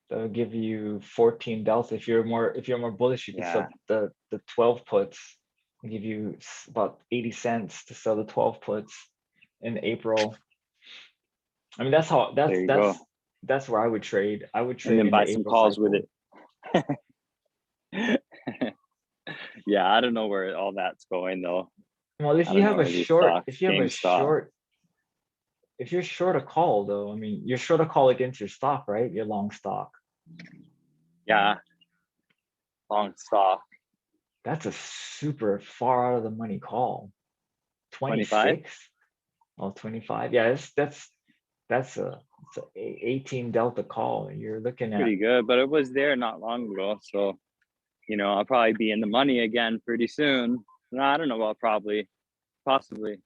B: That'll give you 14 delta. If you're more bullish, you could
C: Yeah.
B: sell the 12 puts and give you about 80 cents to sell the 12 puts in April. I mean,
C: There you go.
B: that's where I would trade. I would
C: And
B: trade
C: then
B: in
C: buy
B: the
C: some
B: April
C: calls
B: cycle.
C: with it. Yeah, I don't know where all that's going though.
B: Well, if
C: I
B: you
C: don't know
B: have
C: where
B: a
C: these
B: short,
C: stocks,
B: if you have a
C: GameStop.
B: short, if you're short a call though, I mean, you're short a call against your stock, right? Your long stock.
C: Yeah. Long stock.
B: That's a super far out of the money call.
C: 25?
B: 26? Oh, 25. Yeah, that's a 18 delta call. You're looking at
C: Pretty good, but it was there not long ago. So, you know, I'll probably be in the money again pretty soon. No, I don't know about probably, possibly.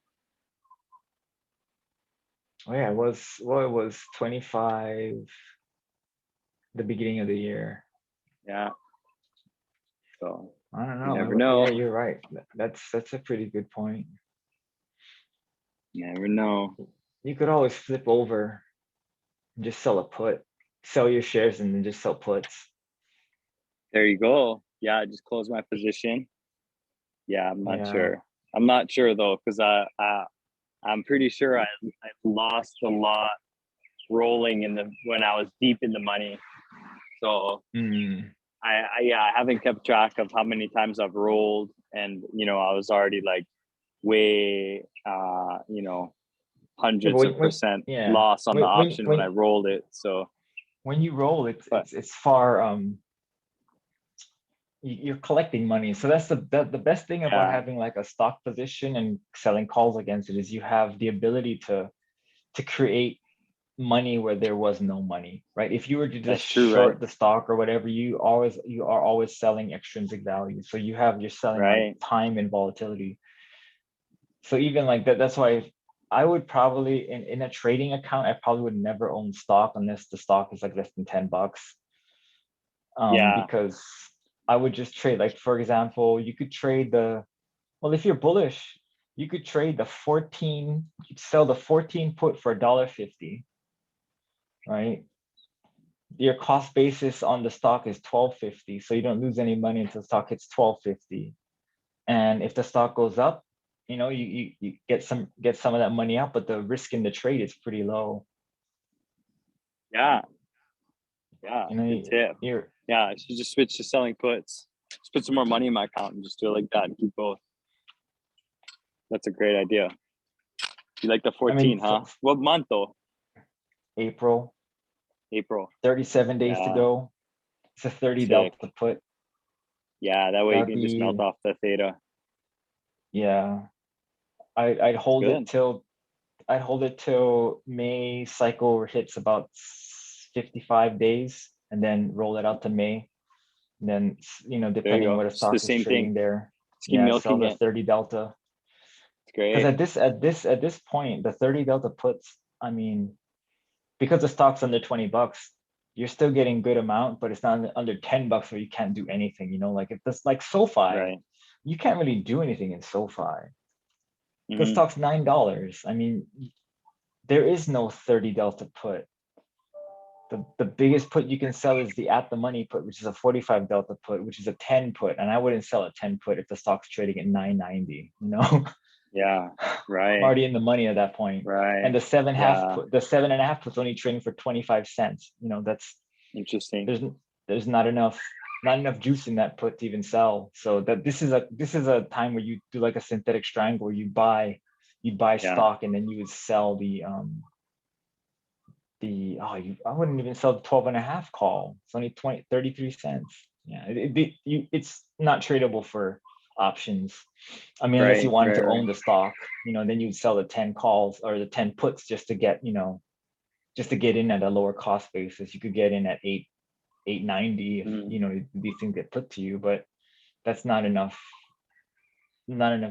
B: oh yeah, it was 25 the beginning of the year.
C: Yeah. So
B: I don't
C: you
B: know.
C: never know.
B: Yeah, you're right. That's a pretty good point.
C: You never know.
B: You could always flip over. Just sell a put, sell your shares and then just sell puts.
C: There you go. Yeah, I just closed my position. Yeah, I'm not
B: Yeah.
C: sure. I'm not sure though, because I'm pretty sure I lost a lot rolling when I was deep in the money. So
B: Mm.
C: I haven't kept track of how many times I've rolled, and I was already like way
B: Yeah, but
C: hundreds of percent
B: yeah,
C: loss on the option when I
B: when
C: rolled it. So,
B: when you roll,
C: but
B: it's far you're collecting money. So that's the best thing about
C: yeah,
B: having like a stock position and selling calls against it is you have the ability to create money where there was no money, right? If you were to just
C: that's true, right?
B: short the stock or whatever, you are always selling extrinsic value. So you're selling like
C: Right.
B: time and volatility. So even like that, that's why I would probably in a trading account, I probably would never own stock unless the stock is like less than $10.
C: Yeah.
B: Because I would just trade, like for example, you could trade well, if you're bullish, you could trade the 14, you'd sell the 14 put for $1.50, right? Your cost basis on the stock is $12.50, so you don't lose any money until the stock hits $12.50. And if the stock goes up, you get some of that money out, but the risk in the trade is pretty low.
C: Yeah. Yeah.
B: You know,
C: Good tip.
B: you're
C: Yeah. I should just switch to selling puts. Just put some more money in my account and just do it like that and keep both. That's a great idea. You like the
B: I mean,
C: 14, huh? What month though?
B: April,
C: April.
B: 37 days to
C: Yeah.
B: go. It's a 30
C: Sick.
B: delta put.
C: Yeah. That way you
B: That'd
C: can just melt
B: be,
C: off the theta.
B: yeah. I'd
C: It's
B: hold it
C: good.
B: till May cycle hits about 55 days and then roll it out to May. And then,
C: There you
B: depending
C: go.
B: what a
C: Just the
B: stock is
C: same thing.
B: trading there,
C: Just keep
B: yeah, sell
C: milking
B: the
C: it.
B: 30 delta.
C: It's
B: Because
C: great.
B: at this point, the 30 delta puts, I mean, because the stock's under $20, you're still getting good amount, but it's not under $10 where you can't do anything, like if this like SoFi,
C: Right.
B: you can't really do anything in SoFi. Because
C: Hmm.
B: stock's $9. I mean, there is no 30 delta put. The biggest put you can sell is the at the money put, which is a 45 delta put, which is a 10 put. And I wouldn't sell a 10 put if the stock's trading at 990,
C: Yeah.
B: I'm
C: Right.
B: already in the money at that point.
C: Right.
B: And
C: Yeah.
B: the 7.5 put's only trading for 25 cents. That's
C: Interesting.
B: there's not enough juice in that put to even sell. So that this is a time where you do like a synthetic strangle where you'd buy
C: Yeah.
B: stock and then you would sell I wouldn't even sell the 12.5 call. It's only 33 cents. Yeah, it's not tradable for options. I mean, unless you
C: Right.
B: wanted
C: Right.
B: to
C: Right.
B: own the stock, then you'd sell the 10 calls or the 10 puts just to get, just to get in at a lower cost basis. You could get in at 890 if,
C: Mm.
B: these things get put to you, but that's not enough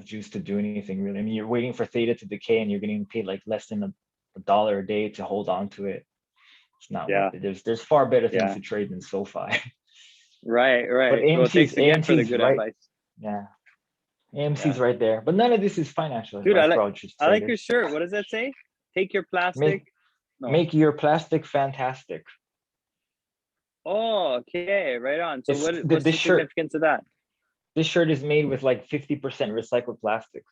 B: juice to do anything really. I mean, you're waiting for theta to decay and you're getting paid like less than a dollar a day to hold on to it. It's not
C: Yeah.
B: worth it. There's far better things
C: Yeah.
B: to trade than SoFi.
C: Right.
B: But
C: Right. Well, thanks again for the
B: AMC's
C: good
B: right.
C: advice.
B: Yeah. AMC's
C: Yeah.
B: right there. But none of this is financial
C: Dude,
B: advice for all just
C: I like your
B: traders.
C: shirt. What does that say? Take your plastic.
B: Make
C: No.
B: make your plastic fantastic.
C: Oh, okay. Right on. So
B: It's
C: what's the
B: this shirt.
C: significance of that?
B: This shirt is made with like 50% recycled plastic.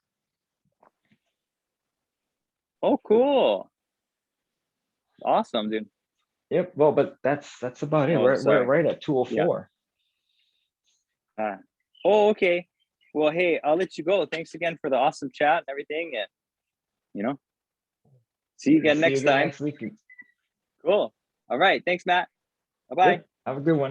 C: Oh, cool. Awesome, dude.
B: Yep. Well, but that's about it.
C: Oh,
B: We're
C: sorry.
B: right at
C: Yeah.
B: 204.
C: Oh, okay. Well, hey, I'll let you go. Thanks again for the awesome chat and everything. And, see you
B: We'll
C: again
B: see you
C: next
B: again
C: time.
B: next week.
C: Cool. All right. Thanks, Matt. Bye-bye.
B: Yep. Have a good one.